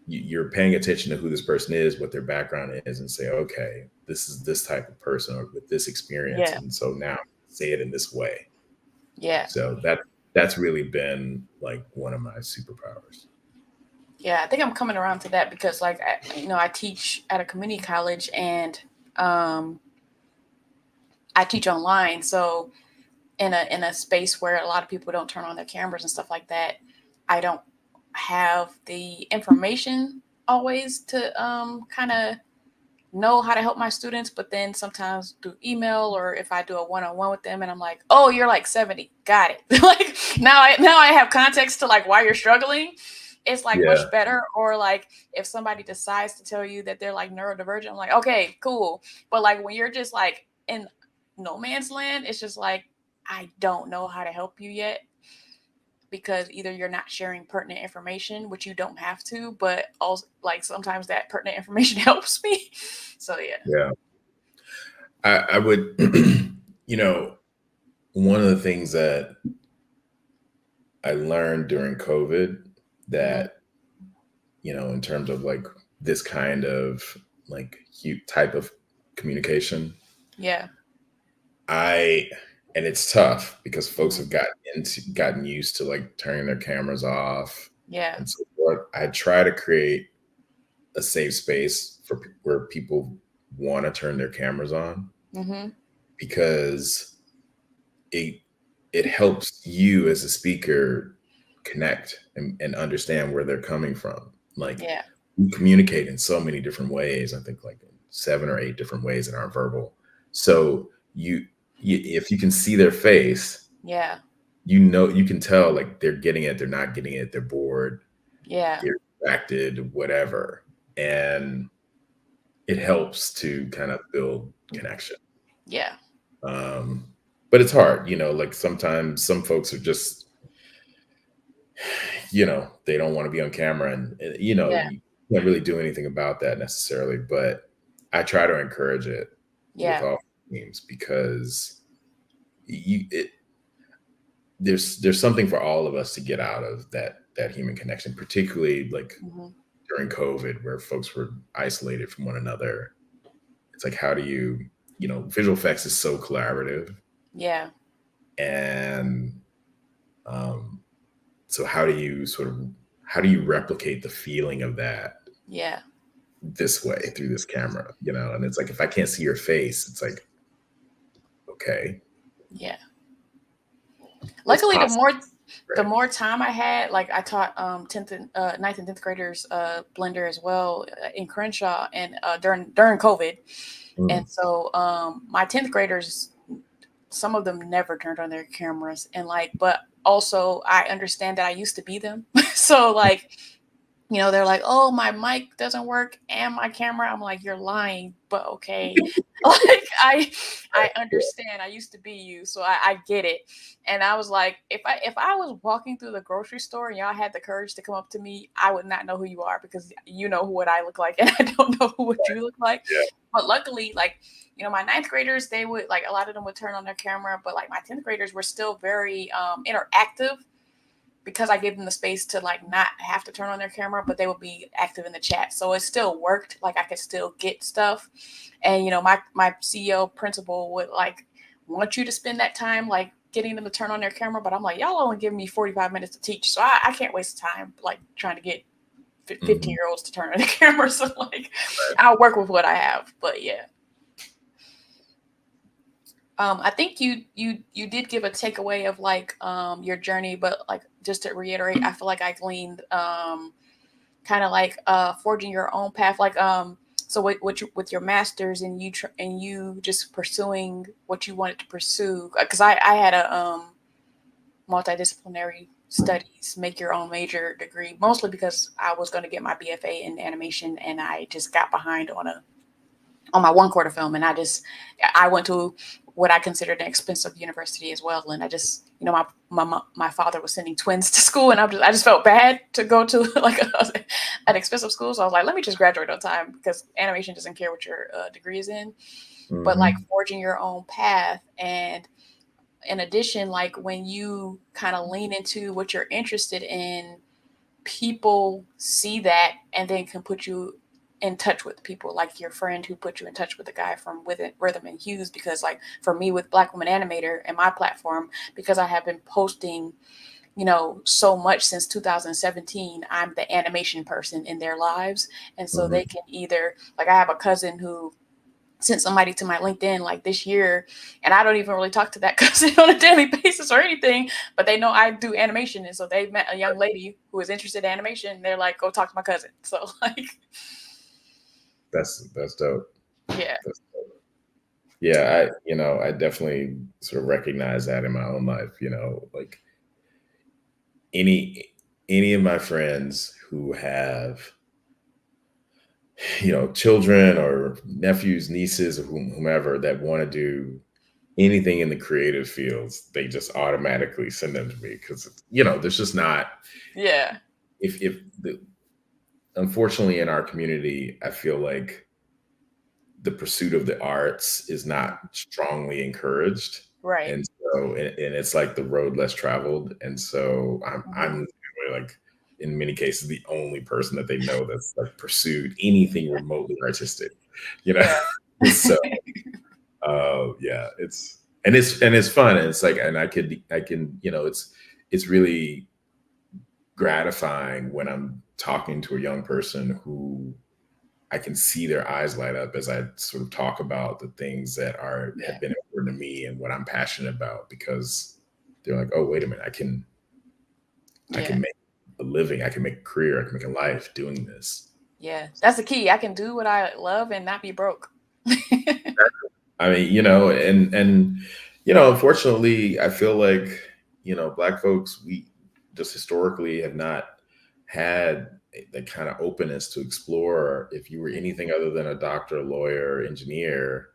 you're paying attention to who this person is, what their background is, and say, okay, this is this type of person or with this experience. And so now say it in this way. Yeah. So that's really been like one of my superpowers. Yeah, I think I'm coming around to that because like, I teach at a community college and I teach online. So in a space where a lot of people don't turn on their cameras and stuff like that, I don't have the information always to kind of know how to help my students. But then sometimes through email or if I do a one-on-one with them and I'm like, oh, you're like 70, got it. Like now I have context to like why you're struggling. It's like much better. Or like if somebody decides to tell you that they're like neurodivergent, I'm like, okay, cool. But like when you're just like in no man's land, it's just like, I don't know how to help you yet because either you're not sharing pertinent information, which you don't have to, but also like sometimes that pertinent information helps me. So yeah. I would, one of the things that I learned during COVID that, in terms of like this kind of like type of communication. Yeah. And it's tough because folks have gotten used to like turning their cameras off. Yeah. And so forth. I try to create a safe space for where people want to turn their cameras on because it helps you as a speaker connect and understand where they're coming from. Like we communicate in so many different ways. I think like 7 or 8 different ways that aren't verbal. So if you can see their face, you can tell like they're getting it, they're not getting it, they're bored, they're distracted, whatever. And it helps to kind of build connection. Yeah. But it's hard, like sometimes some folks are just, they don't want to be on camera and, you can't really do anything about that necessarily, but I try to encourage it with all teams because there's something for all of us to get out of that human connection, particularly like during COVID where folks were isolated from one another. It's like, how do you, visual effects is so collaborative. Yeah. And so how do you replicate the feeling of that? Yeah. This way through this camera, and it's like, if I can't see your face, it's like, okay. Yeah. Luckily, the more time I had, like I taught 9th and 10th graders Blender as well in Crenshaw and during COVID. And so my 10th graders some of them never turned on their cameras, and like, but also I understand that I used to be them. So like, they're like, oh, my mic doesn't work and my camera. I'm like, you're lying, but okay. Like, I understand. I used to be you, so I get it. And I was like, if I was walking through the grocery store and y'all had the courage to come up to me, I would not know who you are, because you know what I look like and I don't know what you look like. Yeah. But luckily, like, my ninth graders, they would, like, a lot of them would turn on their camera, but like my 10th graders were still very interactive, because I gave them the space to like not have to turn on their camera, but they would be active in the chat. So it still worked. Like, I could still get stuff. And, my CEO principal would like want you to spend that time like getting them to turn on their camera. But I'm like, y'all only give me 45 minutes to teach. So I can't waste time like trying to get 15-year-olds to turn on their camera. So like, I'll work with what I have. But yeah. I think you did give a takeaway of like your journey, but like, just to reiterate, I feel like I gleaned kind of like forging your own path, like so with your masters, and you just pursuing what you wanted to pursue, because I had a multidisciplinary studies, make your own major degree, mostly because I was going to get my BFA in animation, and I just got behind on my one quarter film, and I went to what I considered an expensive university as well, and I just, my father was sending twins to school, and I just felt bad to go to like an expensive school, so I was like, let me just graduate on time, because animation doesn't care what your degree is in. Mm-hmm. But like forging your own path, and in addition, like when you kind of lean into what you're interested in, people see that and then can put you in touch with people, like your friend who put you in touch with the guy from Rhythm and Hues. Because like for me with BlkWmnAnimator and my platform, because I have been posting, so much since 2017, I'm the animation person in their lives. And so they can either, like, I have a cousin who sent somebody to my LinkedIn like this year, and I don't even really talk to that cousin on a daily basis or anything, but they know I do animation. And so they met a young lady who was interested in animation, and they're like, go talk to my cousin. So like, that's dope. Yeah. That's dope. Yeah. I definitely sort of recognize that in my own life, like any of my friends who have, children or nephews, nieces, or whomever that want to do anything in the creative fields, they just automatically send them to me, because there's just not. Yeah. Unfortunately, in our community, I feel like the pursuit of the arts is not strongly encouraged. Right. And so, and it's like the road less traveled. And so I'm like, in many cases, the only person that they know that's like pursued anything remotely artistic, Yeah. So, it's fun. And it's like, and I can, it's really gratifying when I'm talking to a young person who I can see their eyes light up as I sort of talk about the things that have been important to me and what I'm passionate about, because they're like, oh, wait a minute, I can make a living, I can make a career, I can make a life doing this. Yeah, that's the key. I can do what I love and not be broke. I mean, and unfortunately, I feel like, Black folks, we just historically have not had the kind of openness to explore. If you were anything other than a doctor, lawyer, engineer,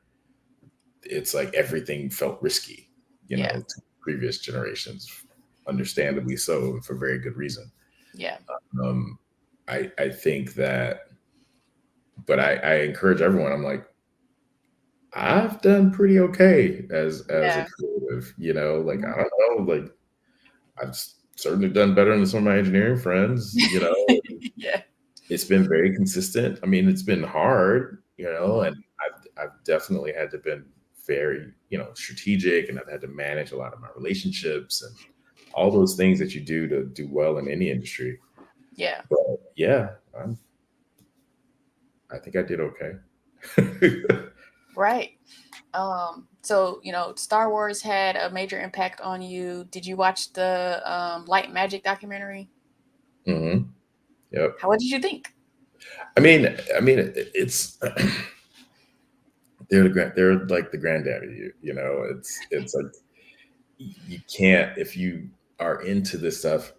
it's like everything felt risky, to previous generations, understandably so, for very good reason. Yeah. I think that, but I encourage everyone. I'm like, I've done pretty okay as a creative, like, I don't know, like, I've certainly done better than some of my engineering friends, Yeah. It's been very consistent. I mean, it's been hard, and I've definitely had to been very, strategic, and I've had to manage a lot of my relationships and all those things that you do to do well in any industry. Yeah. But yeah, I think I did okay. Right. So, Star Wars had a major impact on you. Did you watch the Light Magic documentary? Mm-hmm. Yep. What did you think? I mean, it's they're like the granddaddy. You know, it's like you can't, if you are into this stuff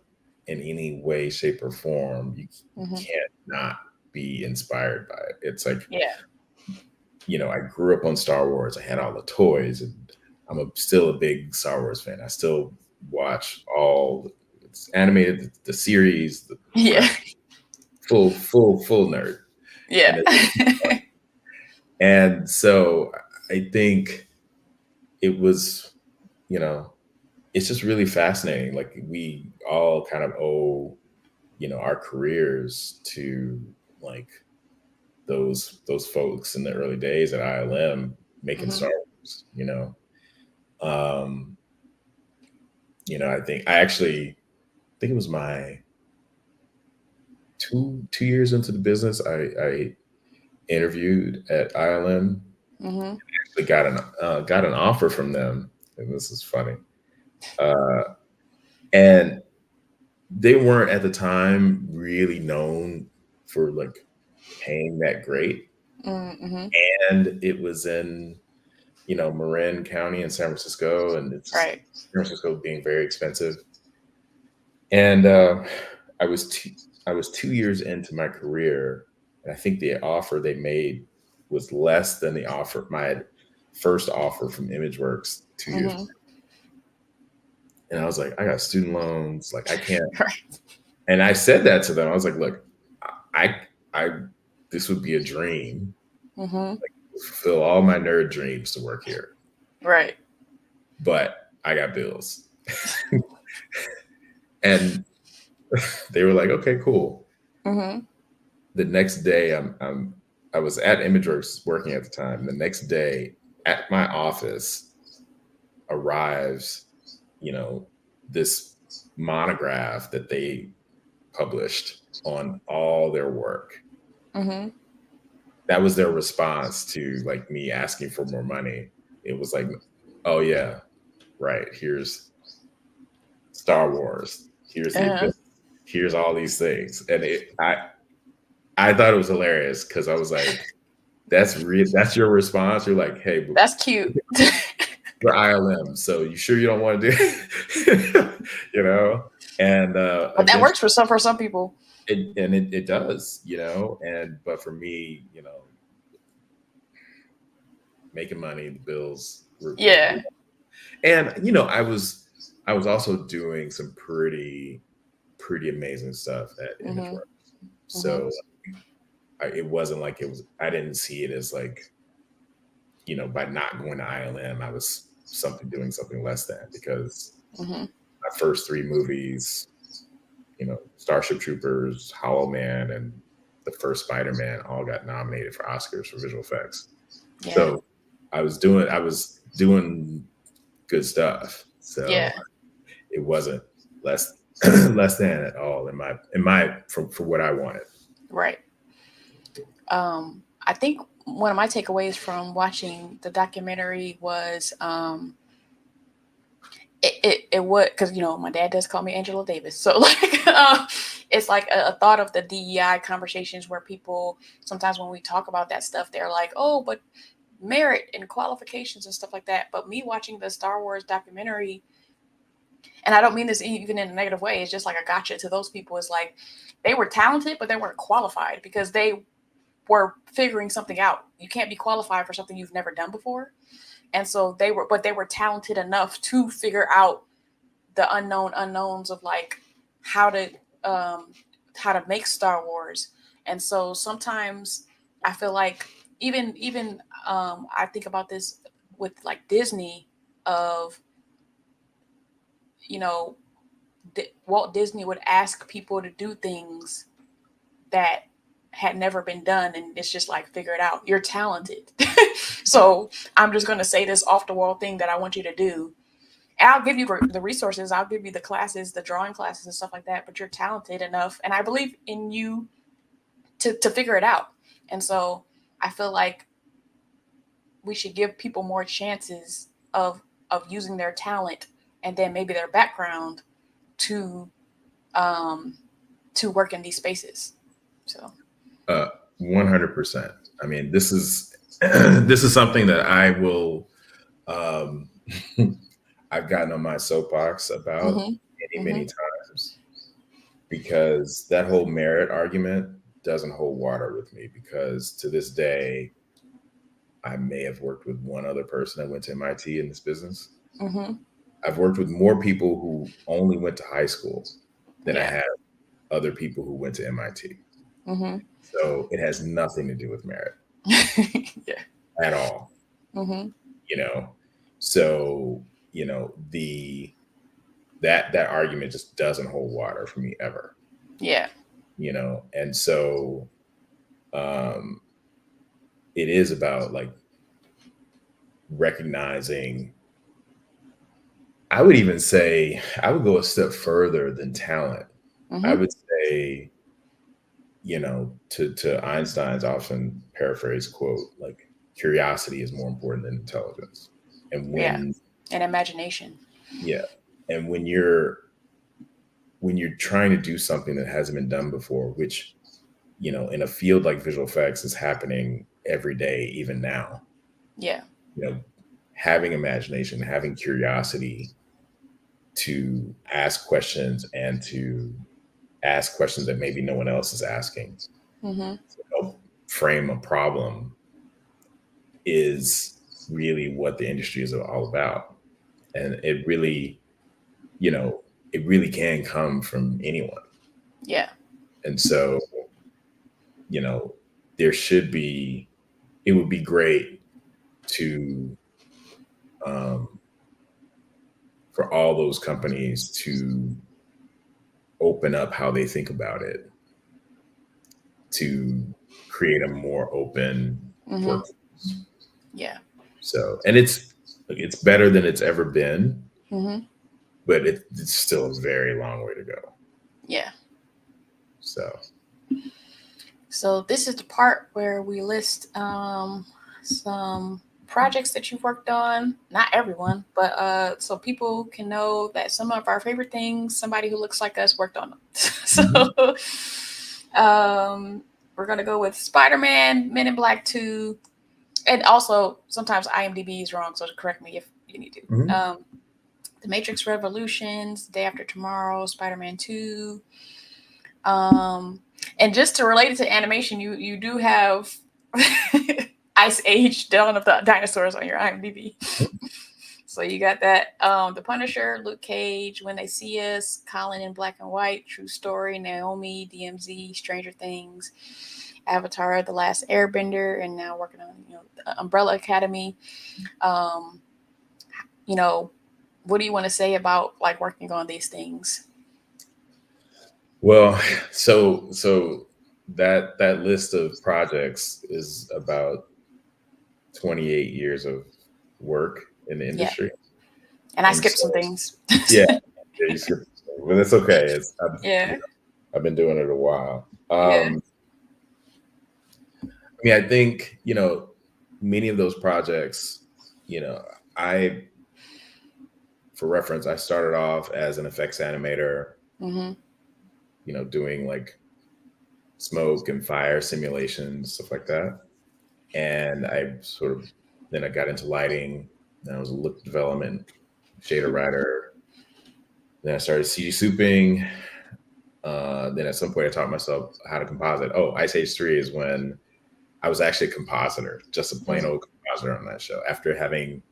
in any way, shape, or form, you can't not be inspired by it. It's like, you know, I grew up on Star Wars. I had all the toys, and still a big Star Wars fan. I still watch all it's animated, the series, full nerd. Yeah. And so I think it was, you know, it's just really fascinating. Like we all kind of owe, you know, our careers to like those folks in the early days at ILM making Star Wars, you know. You know, I think it was my 2 years into the business, I interviewed at ILM. Actually got an offer from them, and this is funny. And they weren't at the time really known for like paying that great. And it was in, you know, Marin County in San Francisco, and it's San Francisco being very expensive. And I was 2 years into my career, and I think the offer they made was less than the offer, my first offer from ImageWorks 2 years ago. And I was like, I got student loans, like I can't. And I said that to them. I was like, look, I this would be a dream. Like, fulfill all my nerd dreams to work here. Right. But I got bills. And they were like, okay, cool. The next day, I was at ImageWorks working at the time. The next day at my office arrives, you know, this monograph that they published on all their work. That was their response to like me asking for more money. It was like, oh yeah, right. Here's Star Wars. Here's here's all these things. And I thought it was hilarious because I was like, that's your response. You're like, hey, that's cute. For ILM, so you sure you don't want to do it? You know? And but that works for some people. It does, you know, but for me, you know, making money, the bills were, and you know, I was also doing some pretty amazing stuff at ImageWorks. So it wasn't like I didn't see it as like, you know, by not going to ILM, I was doing something less than, because my first 3 movies, you know, Starship Troopers, Hollow Man, and the first Spider-Man all got nominated for Oscars for visual effects. So I was doing good stuff. So it wasn't less than at all in my for what I wanted. Right. I think one of my takeaways from watching the documentary was it would, because you know my dad does call me Angela Davis, so like it's like a thought of the DEI conversations where people sometimes when we talk about that stuff, they're like, oh, but merit and qualifications and stuff like that. But me watching the Star Wars documentary, and I don't mean this even in a negative way, it's just like a gotcha to those people. It's like they were talented, but they weren't qualified because they were figuring something out. You can't be qualified for something you've never done before. And so they were talented enough to figure out the unknowns of like how to make Star Wars. And so sometimes I feel like even I think about this with like Disney of, you know, Walt Disney would ask people to do things that had never been done, and it's just like, figure it out. You're talented. So I'm just going to say this off the wall thing that I want you to do. And I'll give you the resources. I'll give you the classes, the drawing classes and stuff like that, but you're talented enough. And I believe in you to figure it out. And so I feel like we should give people more chances of using their talent and then maybe their background to work in these spaces. So 100%. I mean, this is this is something that I will, um, I've gotten on my soapbox about many times, because that whole merit argument doesn't hold water with me, because to this day, I may have worked with one other person that went to MIT in this business. I've worked with more people who only went to high school than I have other people who went to MIT. So it has nothing to do with merit at all. You know, so that argument just doesn't hold water for me ever. And so it is about like recognizing. I would even say I would go a step further than talent. I would say, to Einstein's often paraphrased quote, like, curiosity is more important than intelligence. And and imagination. And when you're trying to do something that hasn't been done before, which, in a field like visual effects is happening every day, even now. Having imagination, having curiosity to ask questions, and to ask questions that maybe no one else is asking, to help frame a problem, is really what the industry is all about. And it really, it really can come from anyone. And so, it would be great to, for all those companies to open up how they think about it, to create a more open workforce. So, and it's better than it's ever been, but it's still a very long way to go. So this is the part where we list some projects that you've worked on. Not everyone, but so people can know that some of our favorite things, somebody who looks like us worked on them. So we're going to go with Spider-Man, Men in Black 2, and also sometimes IMDb is wrong, so correct me if you need to. The Matrix Revolutions, Day After Tomorrow, Spider-Man 2. And just to relate it to animation, you do have Ice Age, Dawn of the Dinosaurs on your IMDb. So you got that. The Punisher, Luke Cage, When They See Us, Colin in Black and White, True Story, Naomi, DMZ, Stranger Things, Avatar, The Last Airbender, and now working on Umbrella Academy. What do you want to say about like working on these things? Well, so that list of projects is about 28 years of work in the industry. And I skipped some things. You skipped, but that's okay. I've been doing it a while. I mean, I think, many of those projects, for reference, I started off as an effects animator, doing like smoke and fire simulations, stuff like that. And then I got into lighting, and I was a look development shader writer. Then I started CG souping. Then at some point I taught myself how to composite. Ice Age 3 is when I was actually a compositor, just a plain old compositor on that show, after having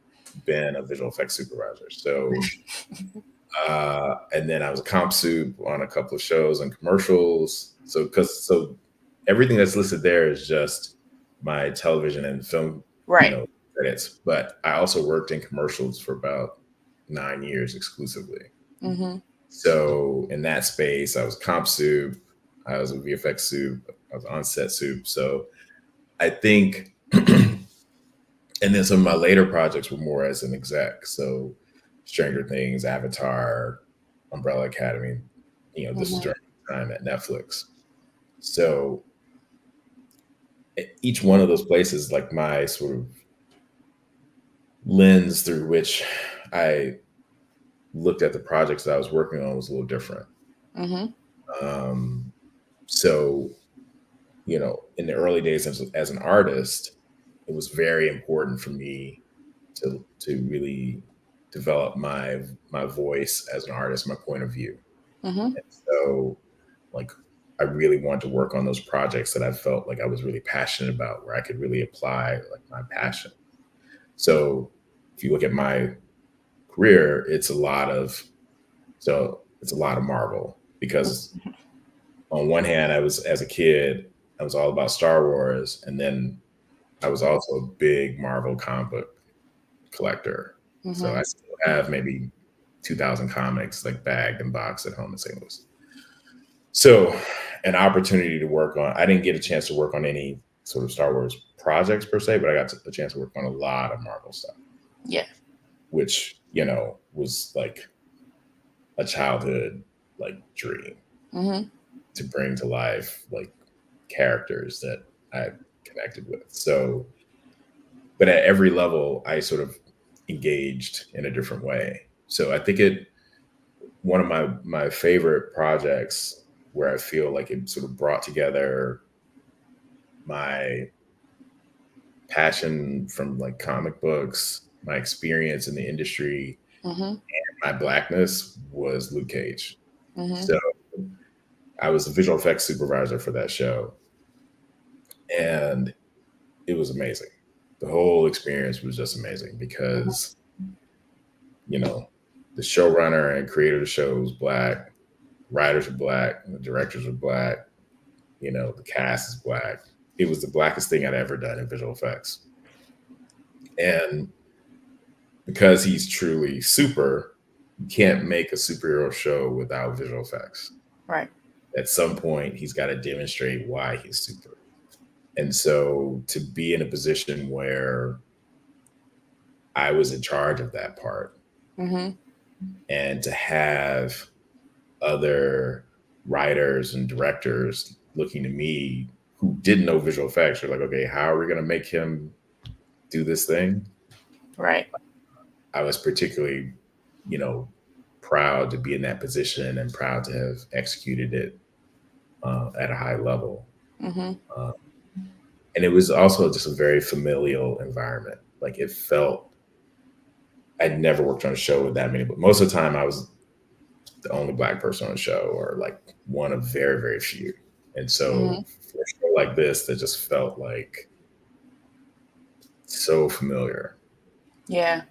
been a visual effects supervisor. So, and then I was a comp soup on a couple of shows and commercials. So everything that's listed there is just my television and film credits. But I also worked in commercials for about 9 years exclusively. So in that space, I was comp soup, I was a VFX soup, I was on set soup. So I think, and then some of my later projects were more as an exec. So Stranger Things, Avatar, Umbrella Academy, this is during the time at Netflix. So each one of those places, like my sort of lens through which I looked at the projects that I was working on was a little different. So, in the early days as an artist, it was very important for me to really develop my voice as an artist, my point of view. Mm-hmm. And so, like, I really wanted to work on those projects that I felt like I was really passionate about, where I could really apply like my passion. So if you look at my career, it's a lot of Marvel, because on one hand, I was, as a kid, I was all about Star Wars, and then I was also a big Marvel comic book collector. So Mm-hmm. I still have maybe 2,000 comics like bagged and boxed at home in St. Louis. So an opportunity to work on, I didn't get a chance to work on any sort of Star Wars projects per se, but I got a chance to work on a lot of Marvel stuff. Yeah. Which, was like a childhood like dream, Mm-hmm. to bring to life like characters that I connected with. So, but at every level, I sort of engaged in a different way. So I think one of my favorite projects, where I feel like it sort of brought together my passion from like comic books, my experience in the industry, Mm-hmm. my Blackness, was Luke Cage. Mm-hmm. So I was the visual effects supervisor for that show, and it was amazing. The whole experience was just amazing because, the showrunner and creator of the show was Black, writers are Black, the directors are Black, the cast is Black. It was the Blackest thing I'd ever done in visual effects. And because he's truly super, you can't make a superhero show without visual effects. Right. At some point, he's got to demonstrate why he's super. And so to be in a position where I was in charge of that part, Mm-hmm. and to have other writers and directors looking to me who didn't know visual effects, are like, okay, how are we going to make him do this thing? Right. I was particularly, proud to be in that position, and proud to have executed it at a high level. Mm-hmm. And it was also just a very familial environment. Like, it felt, I'd never worked on a show with that many, but most of the time I was the only Black person on the show, or like one of very, very few. And so for a show like this, that just felt like so familiar. Yeah.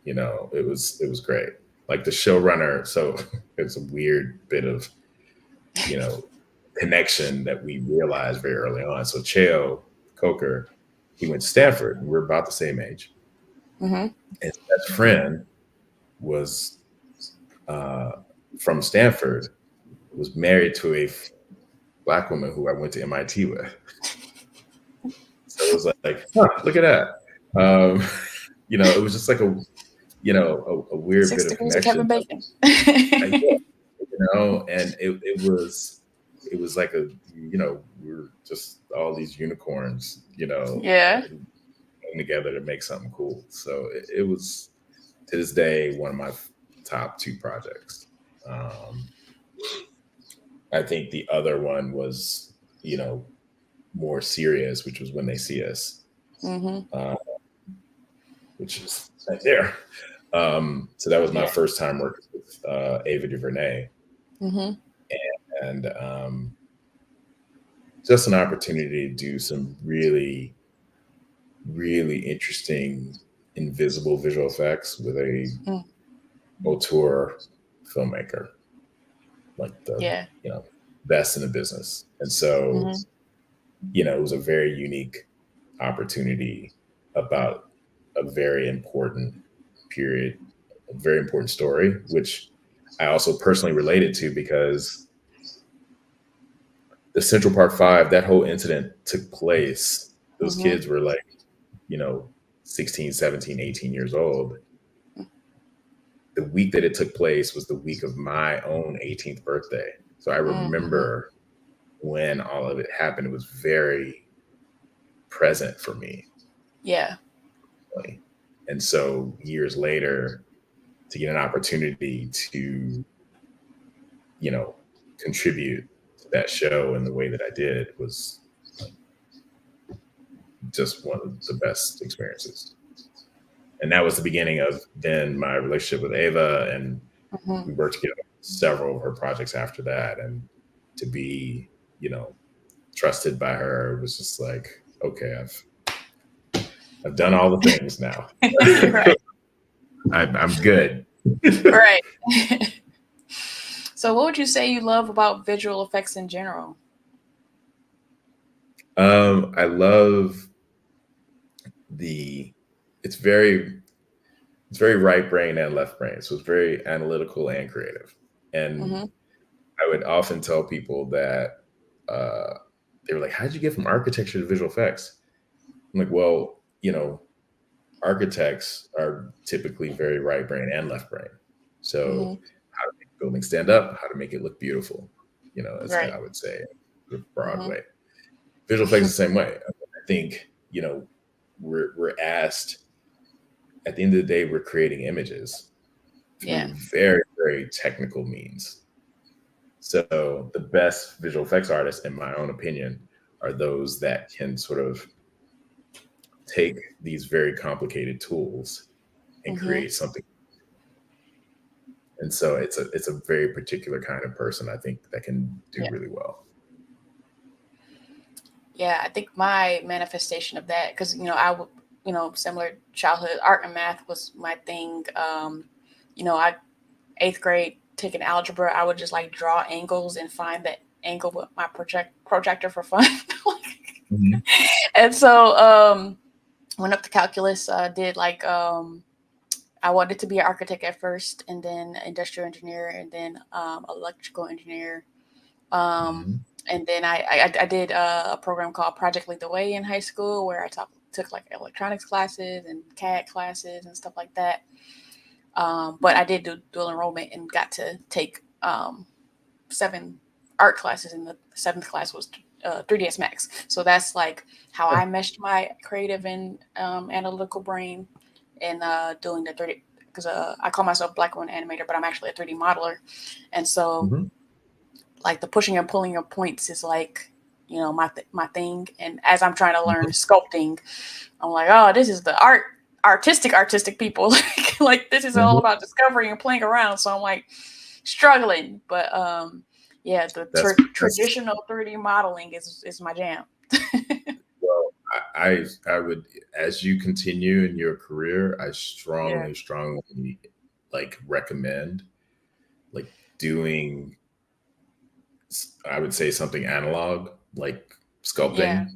It was great. Like the showrunner, so it's a weird bit of, connection that we realized very early on. So Cheo Coker, he went to Stanford, and we're about the same age. Mm-hmm. And his best friend was from Stanford, was married to a Black woman who I went to MIT with. So it was like, look at that. It was just like a weird 6 bit of degrees of Kevin connection. Bacon. And it was like we were just all these unicorns, Yeah. came together to make something cool. So it was, to this day, one of my top 2 projects. I think the other one was, more serious, which was When They See Us, which is right there. So that was my first time working with Ava DuVernay, and just an opportunity to do some really, really interesting invisible visual effects with a auteur filmmaker, like the best in the business. And so it was a very unique opportunity about a very important period, a very important story, which I also personally related to, because the Central Park 5, that whole incident took place. Those kids were like, 16, 17, 18 years old. The week that it took place was the week of my own 18th birthday. So I remember when all of it happened. It was very present for me. Yeah. And so years later, to get an opportunity to, contribute to that show in the way that I did was just one of the best experiences. And that was the beginning of then my relationship with Ava, and we worked together on several of her projects after that. And to be, trusted by her was just like, okay, I've done all the things now. Right. I'm good. Right. So what would you say you love about visual effects in general? I love it's very right brain and left brain. So it's very analytical and creative. And I would often tell people that they were like, how'd you get from architecture to visual effects? I'm like, well, architects are typically very right brain and left brain. So how to make a building stand up, how to make it look beautiful, as Right. I would say, the broad way. Visual effects is the same way. I think, we're asked, at the end of the day, we're creating images through very, very technical means. So the best visual effects artists, in my own opinion, are those that can sort of take these very complicated tools and create something. And so it's a very particular kind of person, I think, that can do really well. Yeah, I think my manifestation of that, because similar childhood, art and math was my thing. I 8th grade taking algebra, I would just like draw angles and find that angle with my projector for fun. And so went up to calculus. Did like I wanted to be an architect at first, and then industrial engineer, and then electrical engineer. And then I did a program called Project Lead the Way in high school, where I took like electronics classes and CAD classes and stuff like that. But I did do dual enrollment and got to take 7 art classes, and the 7th class was 3ds Max. So that's like how I meshed my creative and analytical brain in doing the 3D, because I call myself BlkWmnAnimator, but I'm actually a 3D modeler. And so like the pushing and pulling of points is like, my thing. And as I'm trying to learn sculpting, I'm like, oh, this is the artistic people. like this is all about discovery and playing around. So I'm like struggling, but the traditional 3D modeling is my jam. Well, I would, as you continue in your career, I strongly like recommend like doing, I would say, something analog, like sculpting.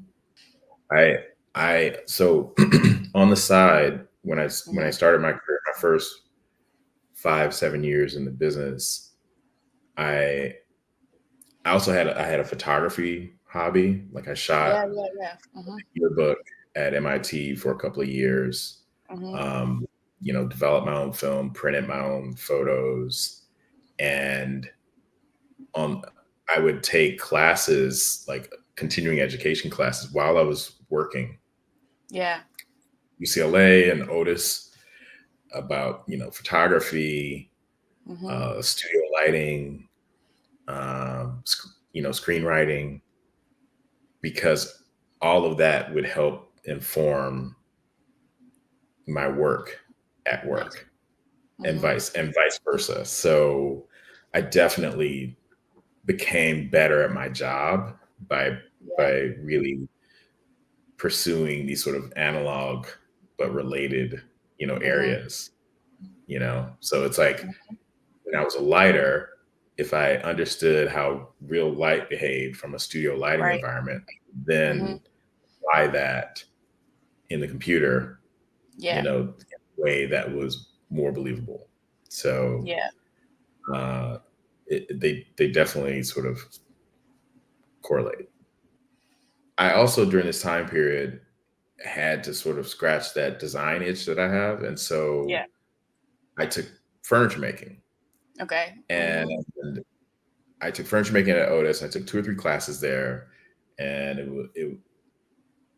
So on the side, when I started my career, my first 5-7 years in the business, I also had a photography hobby. Like I shot yearbook at MIT for a couple of years. Developed my own film, printed my own photos, and I would take classes, like continuing education classes, while I was working. Yeah. UCLA and Otis, about photography, studio lighting, screenwriting, because all of that would help inform my work at work, and vice versa. So I definitely became better at my job by really pursuing these sort of analog but related areas. So it's like, when I was a lighter, if I understood how real light behaved from a studio lighting environment, then apply that in the computer, in a way that was more believable. So they definitely sort of correlate. I also, during this time period, had to sort of scratch that design itch that I have. And so I took furniture making. Okay. And I took furniture making at Otis. I took 2 or 3 classes there, and in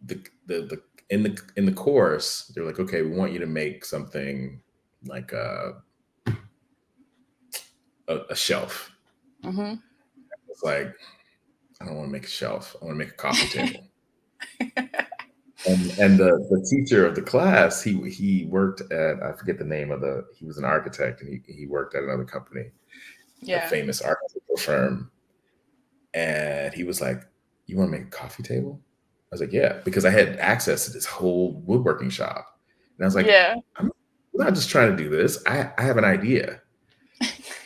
the course, they're like, okay, we want you to make something like a shelf. It's like, I don't want to make a shelf. I want to make a coffee table. And the teacher of the class, he worked at, I forget the name of he was an architect, and he worked at another company, a Yeah. famous architectural firm. And he was like, "You want to make a coffee table?" I was like, "Yeah," because I had access to this whole woodworking shop. And I was like, Yeah. "I'm not just trying to do this. I have an idea."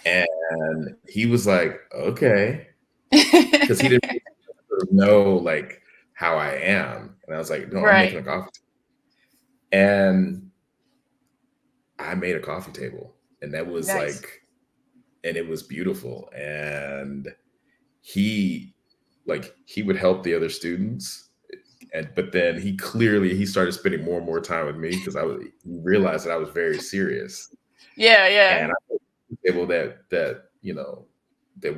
And he was like, "Okay," because he didn't know like how I am. And I was like, "No, I'm making Right. a coffee table." And I made a coffee table, and that was Nice. like, and it was beautiful. And he he would help the other students, and but then he started spending more and more time with me because he realized that I was very serious. Yeah, yeah. And I was able that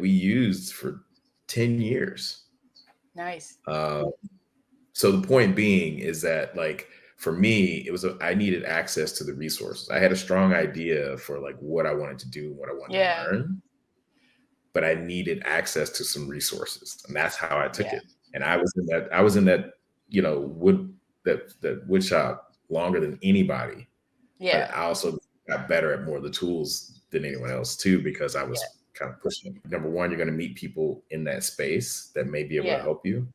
we used for 10 years. Nice. uh, so the point being is that like for me I needed access to the resources. I had a strong idea for like what I wanted to do and what I wanted to Yeah. learn, but I needed access to some resources, and that's how I took Yeah. it. And I was in that that wood shop longer than anybody, but Yeah. I also got better at more of the tools than anyone else too, because I Yeah. was kind of pushing. Number one, you're going to meet people in that space that may be able to Yeah. help you.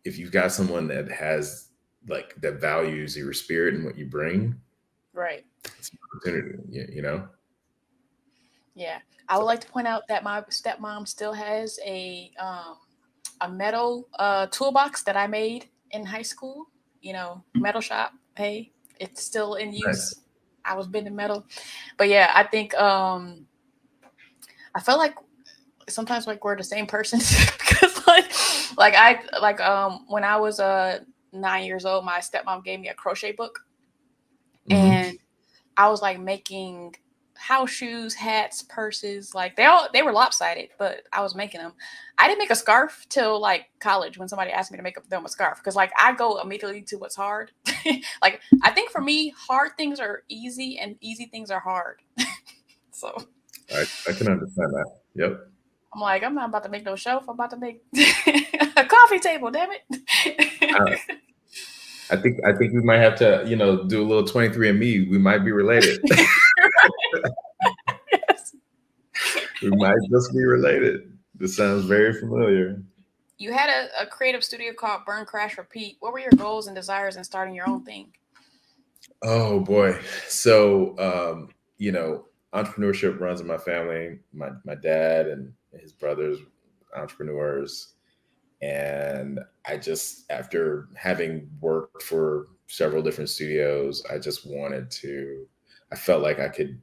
If you've got someone that has like that values your spirit and what you bring, Right. it's an opportunity, you know. Yeah. I would So like to point out that my stepmom still has a metal toolbox that I made in high school. Metal shop. Hey, it's still in nice. use. I was bending metal. But yeah, I think I felt like sometimes like we're the same person because when I was 9 years old, my stepmom gave me a crochet book, Hmm. and I was like making house shoes, hats, purses. Like they were lopsided, but I was making them. I didn't make a scarf till like college when somebody asked me to make them a scarf, because like I go immediately to what's hard. Like I think for me, hard things are easy and easy things are hard. So I can understand that. Yep. I'm like, I'm not about to make no shelf. I'm about to make a coffee table. Damn I, it. I think we might have to, do a little 23andMe. We might be related. Yes. We might just be related. This sounds very familiar. You had a creative studio called Burn Crash Repeat. What were your goals and desires in starting your own thing? Oh boy. So, entrepreneurship runs in my family. My dad and his brothers, entrepreneurs. And I just, after having worked for several different studios, I felt like I could,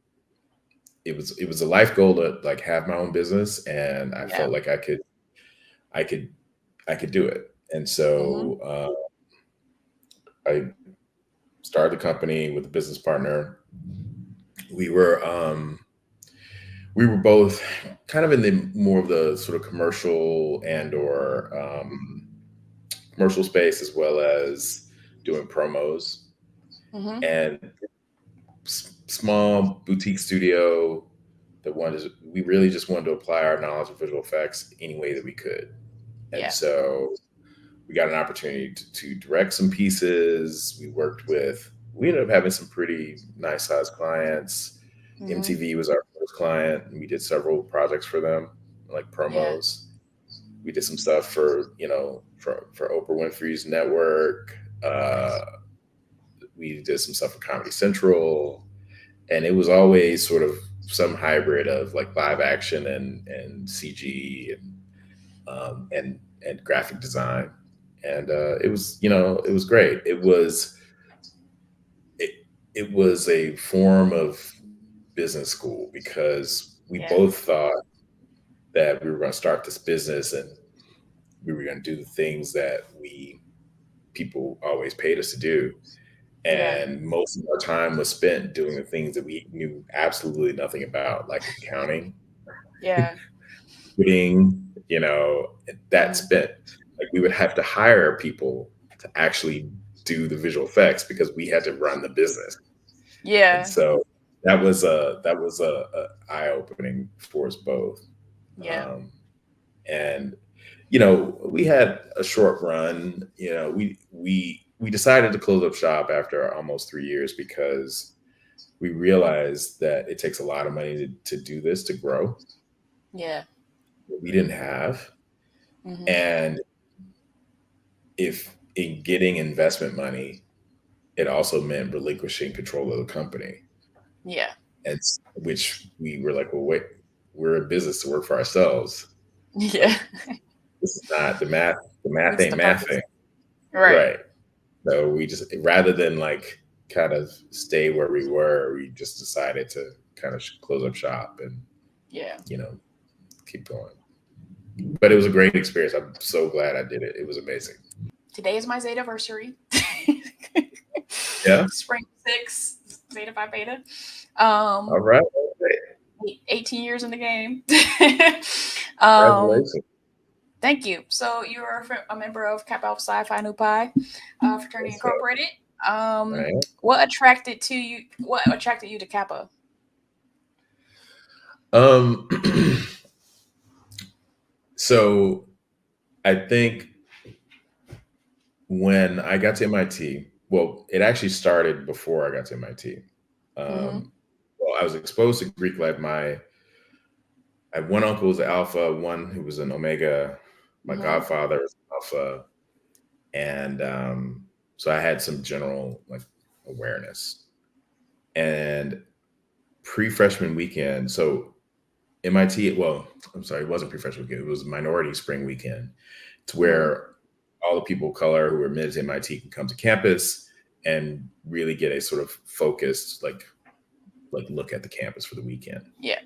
it was a life goal to like have my own business. And I Yeah. felt like I could, I could do it. And Mm-hmm. so, I started the company with a business partner. We were, we were both kind of in the more of the sort of commercial and or commercial space, as well as doing promos. Mm-hmm. And small boutique studio that we really just wanted to apply our knowledge of visual effects any way that we could. And Yeah. so we got an opportunity to direct some pieces. We ended up having some pretty nice sized clients. Mm-hmm. MTV was our first client, and we did several projects for them, like Yeah. promos. We did some stuff for Oprah Winfrey's network. We did some stuff for Comedy Central, and it was always sort of some hybrid of like live action and CG and graphic design. And it was great. It was a form of business school because we Yeah. both thought that we were going to start this business and we were going to do the things that people always paid us to do. Yeah. And most of our time was spent doing the things that we knew absolutely nothing about, like accounting, Yeah. marketing, that Mm-hmm. spent. Like we would have to hire people to actually do the visual effects because we had to run the business. And Yeah. so that was a eye opening for us both. Yeah. Um, and we had a short run. we decided to close up shop after almost 3 years because we realized that it takes a lot of money to do this, to grow. Yeah. We didn't have. And if in getting investment money, it also meant relinquishing control of the company. Yeah. And which we were like, well, wait, we're a business to work for ourselves. Yeah. Like, this is not the math. The math What's ain't the purpose? mathing. Right. So we just, rather than like kind of stay where we were, we just decided to kind of close up shop and, you know, keep going. But it was a great experience. I'm so glad I did it. It was amazing. Today is my Zetaversary. Yeah. Spring 6, Zeta Phi Beta. All right. 18 years in the game. Congratulations. Thank you. So you are a member of Kappa Alpha Sci-Fi Nu Pi Fraternity Incorporated. What attracted you to Kappa? So I think when I got to MIT, well, it actually started before I got to MIT. Well, I was exposed to Greek life. I had one uncle who was an alpha, one who was an omega. My godfather was an alpha. And so I had some general like awareness. And pre-freshman weekend, so MIT, well, I'm sorry, it wasn't pre-freshman weekend, it was minority spring weekend. It's where all the people of color who were admitted to MIT can come to campus and really get a sort of focused, like look at the campus for the weekend. Yeah.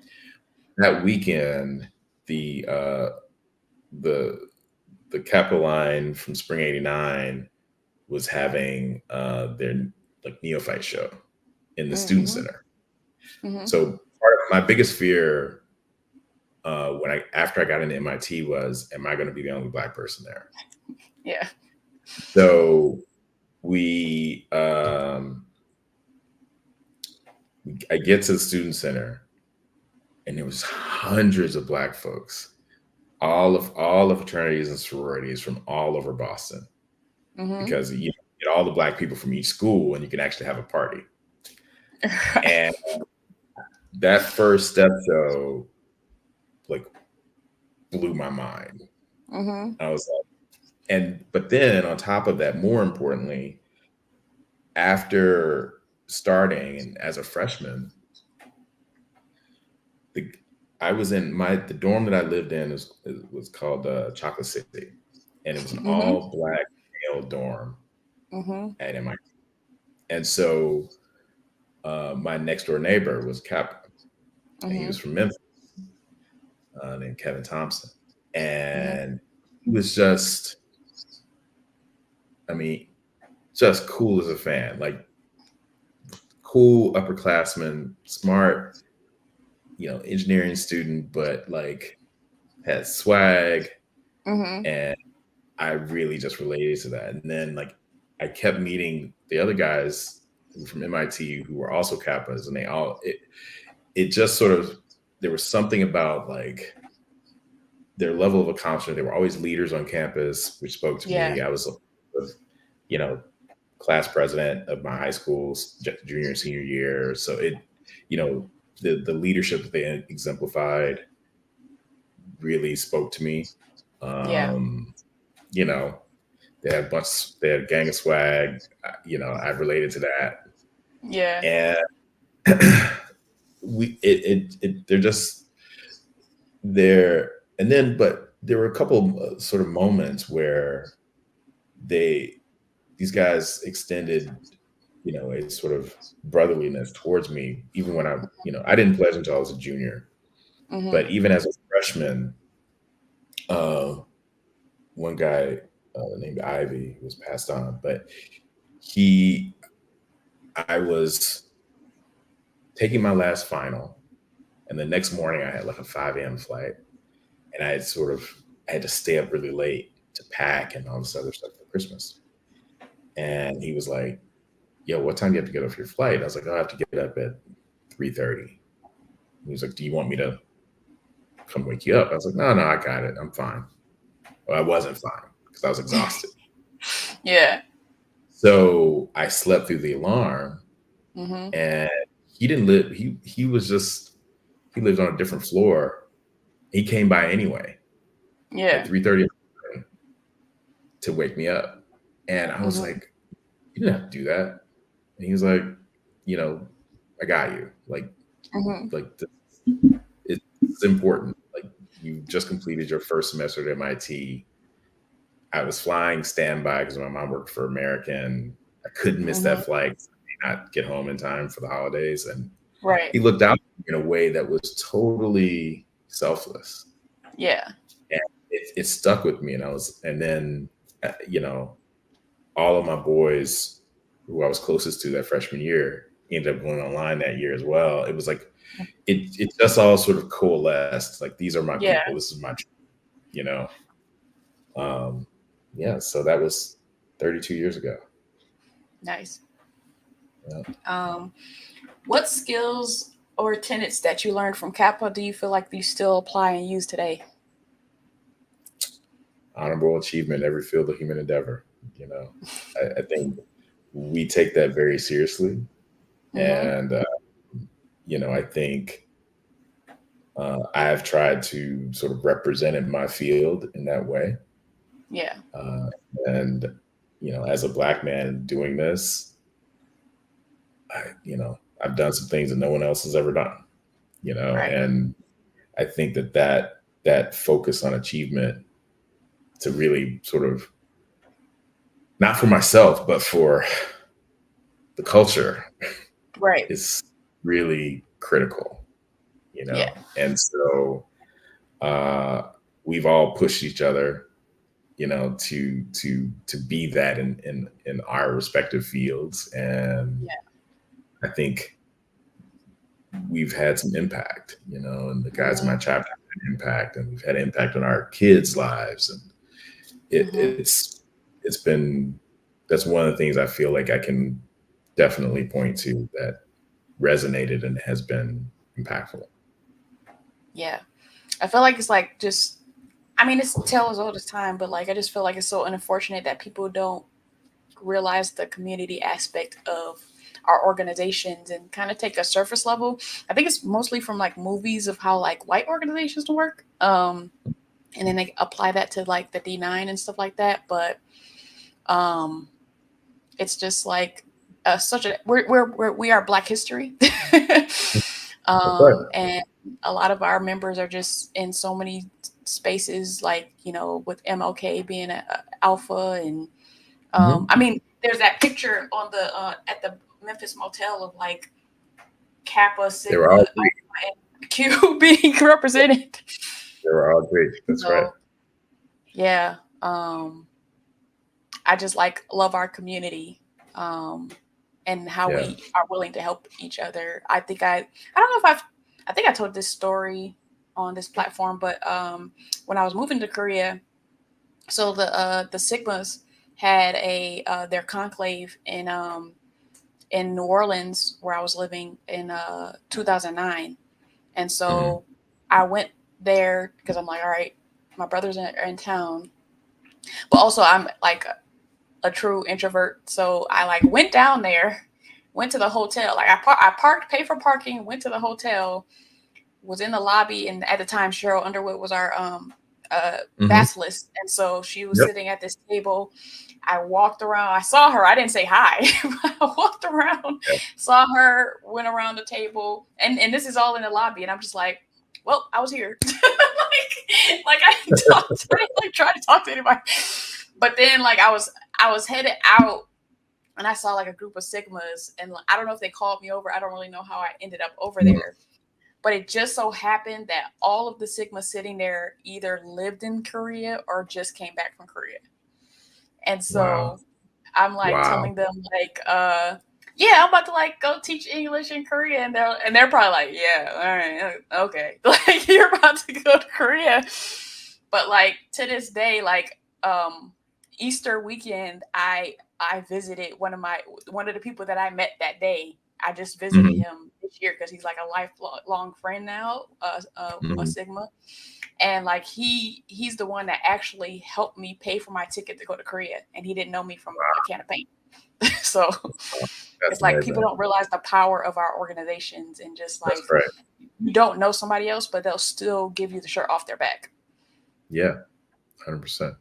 That weekend, the Kappa line from Spring '89 was having their like neophyte show in the student center. So part of my biggest fear after I got into MIT was, am I going to be the only Black person there? Yeah. So I get to the student center, and there was hundreds of Black folks, all the fraternities and sororities from all over Boston, because you get all the Black people from each school, and you can actually have a party. And that first step show, like, blew my mind. I was like, but then on top of that, more importantly, after starting and as a freshman, I was in the dorm that I lived in was called Chocolate City, and it was an all Black male dorm at MIT. And so my next door neighbor was Kappa, and he was from Memphis, named Kevin Thompson, and he was just, I mean, just cool as a fan, like cool upperclassman, smart, engineering student, but like had swag. And I really just related to that. And then like I kept meeting the other guys from MIT who were also Kappas, and they all, it just sort of, there was something about like their level of accomplishment. They were always leaders on campus, which spoke to me. I was, class president of my high school's junior and senior year. So it, the leadership that they exemplified really spoke to me. They had a gang of swag. I related to that. Yeah. And they're just there. And then, but there were a couple sort of moments where these guys extended, a sort of brotherliness towards me, even when I didn't pledge until I was a junior. But even as a freshman, one guy named Ivy was passed on, but I was taking my last final, and the next morning I had like a 5 a.m. flight, and I had to stay up really late to pack and all this other stuff for Christmas. And he was like, yo, what time do you have to get off your flight? I was like, I have to get up at 3:30. He was like, do you want me to come wake you up? I was like, no, I got it. I'm fine. Well, I wasn't fine because I was exhausted. Yeah. So I slept through the alarm, Mm-hmm. and he didn't live. He was just he lived on a different floor. He came by anyway at Yeah. 3:30 to wake me up, and I was Mm-hmm. like, "You didn't have to do that." And he was like, "I got you. Mm-hmm. It's important. Like, you just completed your first semester at MIT. I was flying standby because my mom worked for American. I couldn't miss Mm-hmm. that flight. So I may not get home in time for the holidays." And Right. he looked out in a way that was totally selfless. Yeah. And it stuck with me. And then, all of my boys who I was closest to that freshman year ended up going online that year as well. It was like, it just all sort of coalesced. Like, these are my Yeah. people. This is my, you know, yeah. So that was 32 years ago. Nice. Yeah. What skills or tenets that you learned from Kappa do you feel like you still apply and use today? Honorable achievement in every field of human endeavor. I think we take that very seriously. Mm-hmm. And, I think I have tried to sort of represent in my field in that way. Yeah. Uh, and, as a Black man doing this, I've done some things that no one else has ever done, Right. and I think that focus on achievement to really sort of, not for myself, but for the culture, Right. is really critical, Yeah. and so uh, we've all pushed each other, to be that in our respective fields, and Yeah. I think we've had some impact, and the guys in my Mm-hmm. chapter had impact, and we've had impact on our kids' lives, and it, Mm-hmm. it's it's been that's one of the things I feel like I can definitely point to that resonated and has been impactful. Yeah. I feel like it's like just, I mean, it's tale as old as time, but like I just feel like it's so unfortunate that people don't realize the community aspect of our organizations and kind of take a surface level. I think it's mostly from like movies of how like white organizations work. And then they apply that to like the D9 and stuff like that. But um, it's just like such a we are Black history, That's right. and a lot of our members are just in so many spaces, like with MLK being a alpha, and Mhm. I mean, there's that picture on the at the Memphis motel of like Kappa, They were Sigma, all great. Alpha, and Q being represented. They were all great. That's right. So yeah, I just like love our community, um, and how Yeah. we are willing to help each other. I don't know if I think I told this story on this platform, but when I was moving to Korea, so the Sigmas had a their conclave in New Orleans where I was living in 2009, and Mhm. so I went there because I'm like, all right, my brothers are in town, but also I'm like a true introvert. So I like went down there, went to the hotel. Like I parked, paid for parking, went to the hotel, was in the lobby, and at the time Cheryl Underwood was our Mhm. basilisk, and so she was Yep. sitting at this table. I walked around. I saw her. I didn't say hi. I walked around, Yeah. saw her, went around the table, and this is all in the lobby. And I'm just like, well, I was here. like I didn't talk. I didn't like try to talk to anybody. But then like I was headed out, and I saw like a group of Sigmas, and I don't know if they called me over. I don't really know how I ended up over Mhm. there. But it just so happened that all of the Sigmas sitting there either lived in Korea or just came back from Korea. And Wow. so I'm like Wow. telling them like, yeah, I'm about to like go teach English in Korea, and they're probably like, yeah, all right, okay, like you're about to go to Korea. But like to this day, like Easter weekend, I visited one of the people that I met that day. I just visited Mhm. him this year because he's like a lifelong friend now, a Mhm. Sigma, and like he's the one that actually helped me pay for my ticket to go to Korea, and he didn't know me from a can of paint. So That's it's like people amazing. don't realize the power of our organizations, and just That's like great. you don't know somebody else, but they'll still give you the shirt off their back. Yeah, 100%.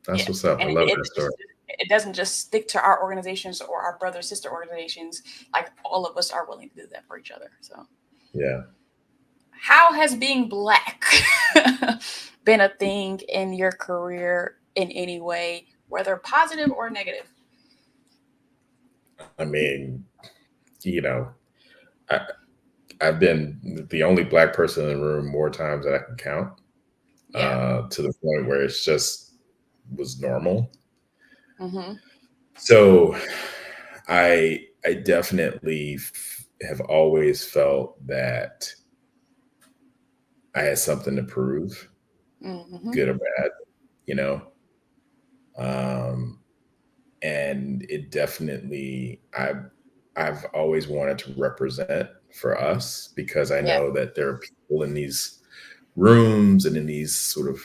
That's Yeah, what's up. I and love that story. it doesn't just stick to our organizations or our brother sister organizations. Like all of us are willing to do that for each other. So, Yeah. how has being Black been a thing in your career in any way, whether positive or negative? I mean, you know, I, I've been the only Black person in the room more times than I can count, Yeah. to the point where it's just was normal. Mm-hmm. So I definitely have always felt that I had something to prove, Mm-hmm. good or bad, you know. Um, and it definitely I've always wanted to represent for us, because I Yeah. know that there are people in these rooms and in these sort of,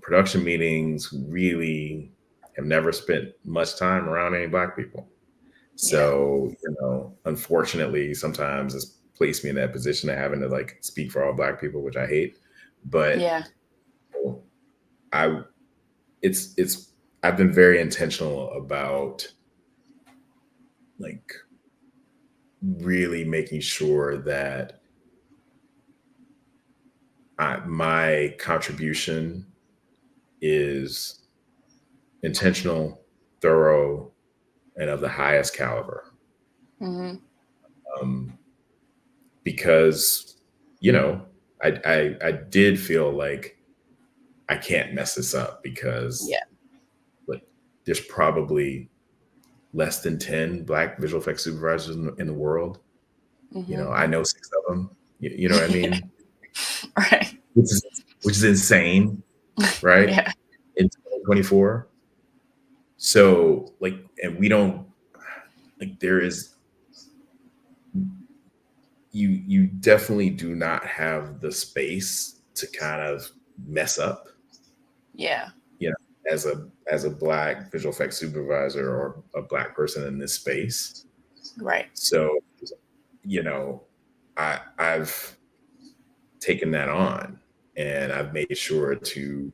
production meetings who really have never spent much time around any Black people. Yeah. So, unfortunately, sometimes it's placed me in that position of having to like speak for all Black people, which I hate. But Yeah. I it's I've been very intentional about like really making sure that my contribution is intentional, thorough, and of the highest caliber. Mm-hmm. Um, because I did feel like I can't mess this up, because Yeah. like there's probably less than 10 Black visual effects supervisors in the world. Mm-hmm. I know 6 of them. You know what I mean? Right. Which is insane, right? Yeah. In 2024. So like, and we don't like there is you definitely do not have the space to kind of mess up, Yeah. you know, as a Black visual effects supervisor or a Black person in this space. Right. So, you know, I've taken that on, and I've made sure to,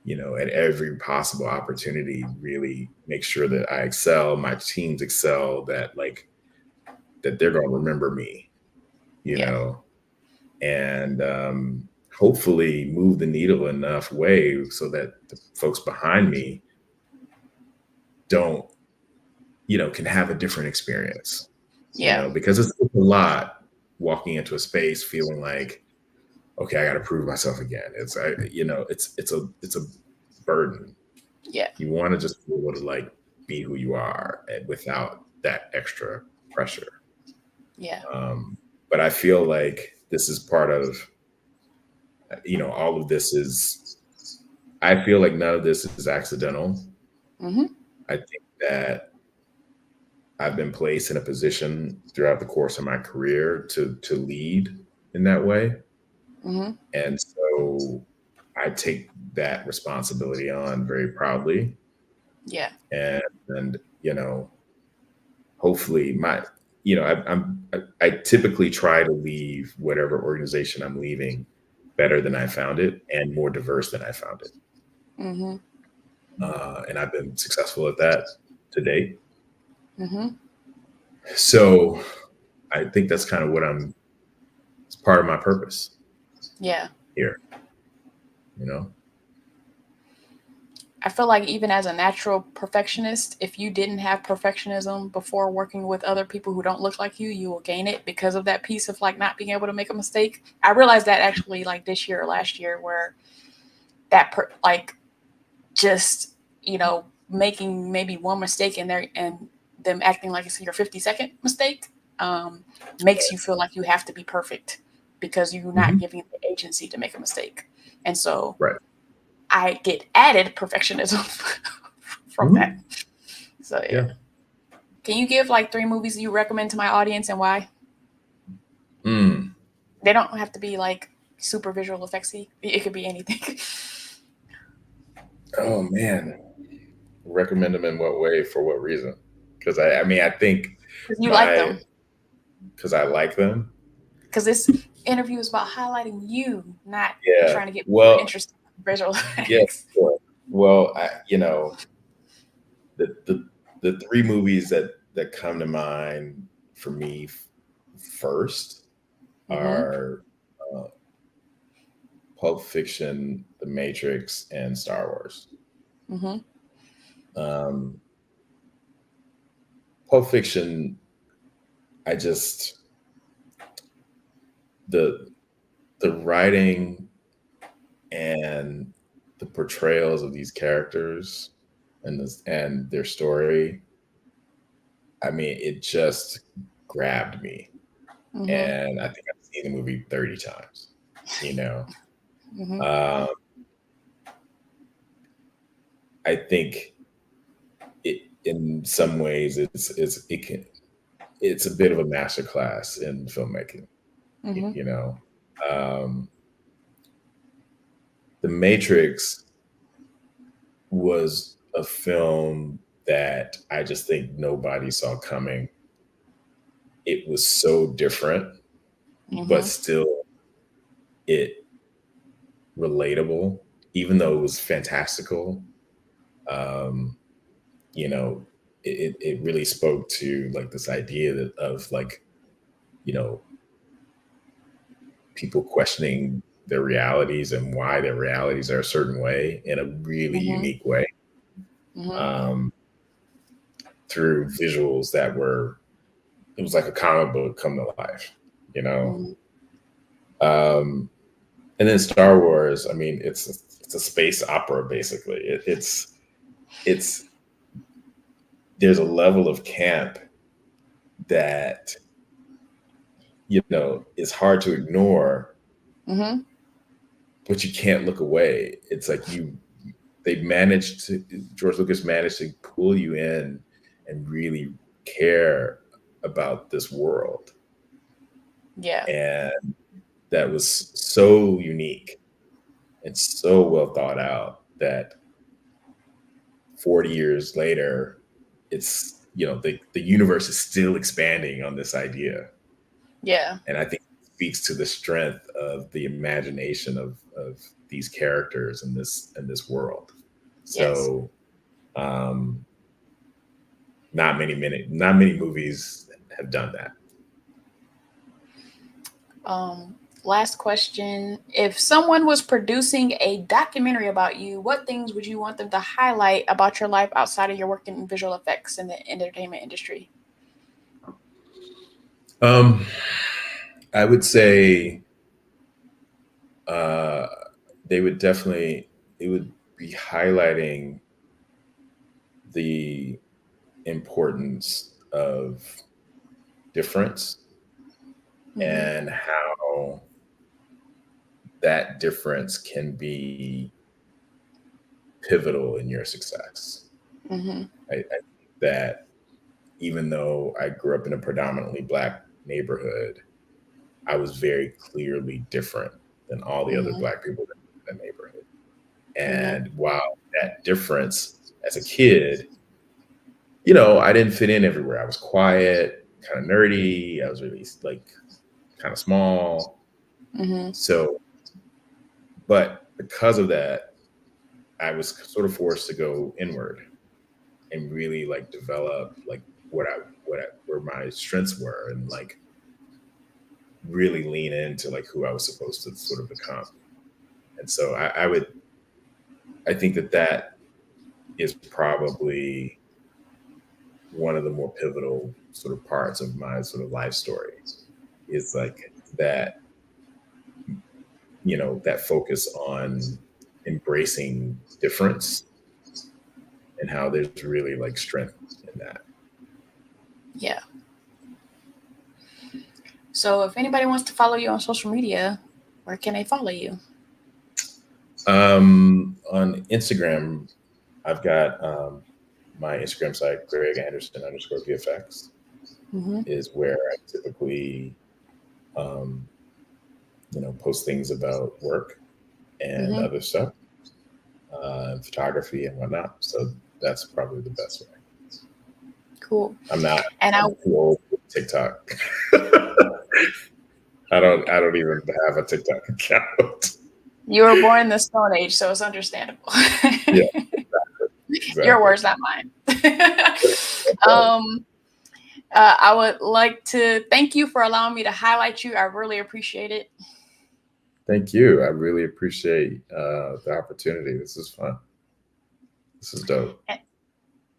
at every possible opportunity, really make sure that I excel, my teams excel, that they're going to remember me, you Yeah. know, and hopefully move the needle enough way so that the folks behind me don't, can have a different experience, Yeah. because it's a lot walking into a space feeling like, okay, I got to prove myself again. It's a burden. Yeah. You want to just be able to like be who you are, and without that extra pressure. Yeah. But I feel like this is part of, all of this is, I feel like none of this is accidental. Mm-hmm. I think that I've been placed in a position throughout the course of my career to lead in that way. Mm-hmm. And so I take that responsibility on very proudly. Yeah. And hopefully I typically try to leave whatever organization I'm leaving better than I found it, and more diverse than I found it. Mm-hmm. And I've been successful at that to date. Mm-hmm. So I think that's kind of it's part of my purpose Yeah. here, you know? I feel like even as a natural perfectionist, if you didn't have perfectionism before working with other people who don't look like you will gain it because of that piece of like not being able to make a mistake. I realized that actually like this year or last year, where just, making maybe one mistake in there and them acting like it's your 50-second mistake, makes you feel like you have to be perfect because you're not Mhm. giving the agency to make a mistake. And so Right. I get added perfectionism from that. Mhm. So yeah. Yeah. Can you give like 3 movies you recommend to my audience and why? Mm. They don't have to be like super visual effectsy. It could be anything. Oh man. recommend them in what way, for what reason? Because I mean, I think You like them. because I like them. Because this interview is about highlighting you, not trying to get more interested in visual effects. Yeah, sure. Well, the three movies that come to mind for me first are Pulp Fiction, The Matrix, and Star Wars. Pulp Fiction, I just the writing and the portrayals of these characters and their story, I mean, it just grabbed me. And I think I've seen the movie 30 times, you know. I think it, in some ways, it's a bit of a masterclass in filmmaking, you know. The Matrix was a film that I just think nobody saw coming. It was so different, but still relatable, even though it was fantastical. You know, it really spoke to like this idea of like, you know, people questioning their realities and why their realities are a certain way in a really unique way. Through visuals that it was like a comic book come to life, you know. And then Star Wars, I mean, it's a space opera basically. It's there's a level of camp that, you know, is hard to ignore, but you can't look away. It's like George Lucas managed to pull you in and really care about this world. Yeah. And that was so unique and so well thought out that 40 years later, it's, you know, the universe is still expanding on this idea. Yeah. And I think it speaks to the strength of the imagination of these characters in this world. So not many movies have done that. Last question. If someone was producing a documentary about you, what things would you want them to highlight about your life outside of your work in visual effects in the entertainment industry? I would say it would be highlighting the importance of difference and how that difference can be pivotal in your success. I think that even though I grew up in a predominantly Black neighborhood, I was very clearly different than all the other Black people in that neighborhood. And while that difference as a kid, you know, I didn't fit in everywhere. I was quiet, kind of nerdy. I was really like kind of small. So, but because of that, I was sort of forced to go inward and really like develop like where my strengths were and like really lean into like who I was supposed to sort of become. And so I think that is probably one of the more pivotal sort of parts of my sort of life story, is like that, you know, that focus on embracing difference and how there's really like strength in that. Yeah. So if anybody wants to follow you on social media, where can they follow you? On Instagram, I've got my Instagram site, @GregAnderson_VFX, is where I typically, you know, post things about work and other stuff, photography and whatnot. So that's probably the best way. Cool. I'm not And I'm too old for TikTok. I don't even have a TikTok account. You were born in the Stone Age, so it's understandable. Yeah, exactly. Your words, not mine. I would like to thank you for allowing me to highlight you. I really appreciate it. Thank you. I really appreciate the opportunity. This is fun. This is dope.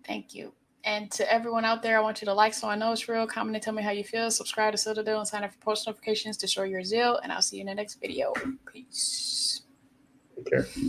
Thank you. And to everyone out there, I want you to like so I know it's real, comment and tell me how you feel, subscribe to Citadel and sign up for post notifications to show your zeal, and I'll see you in the next video. Peace. Take care.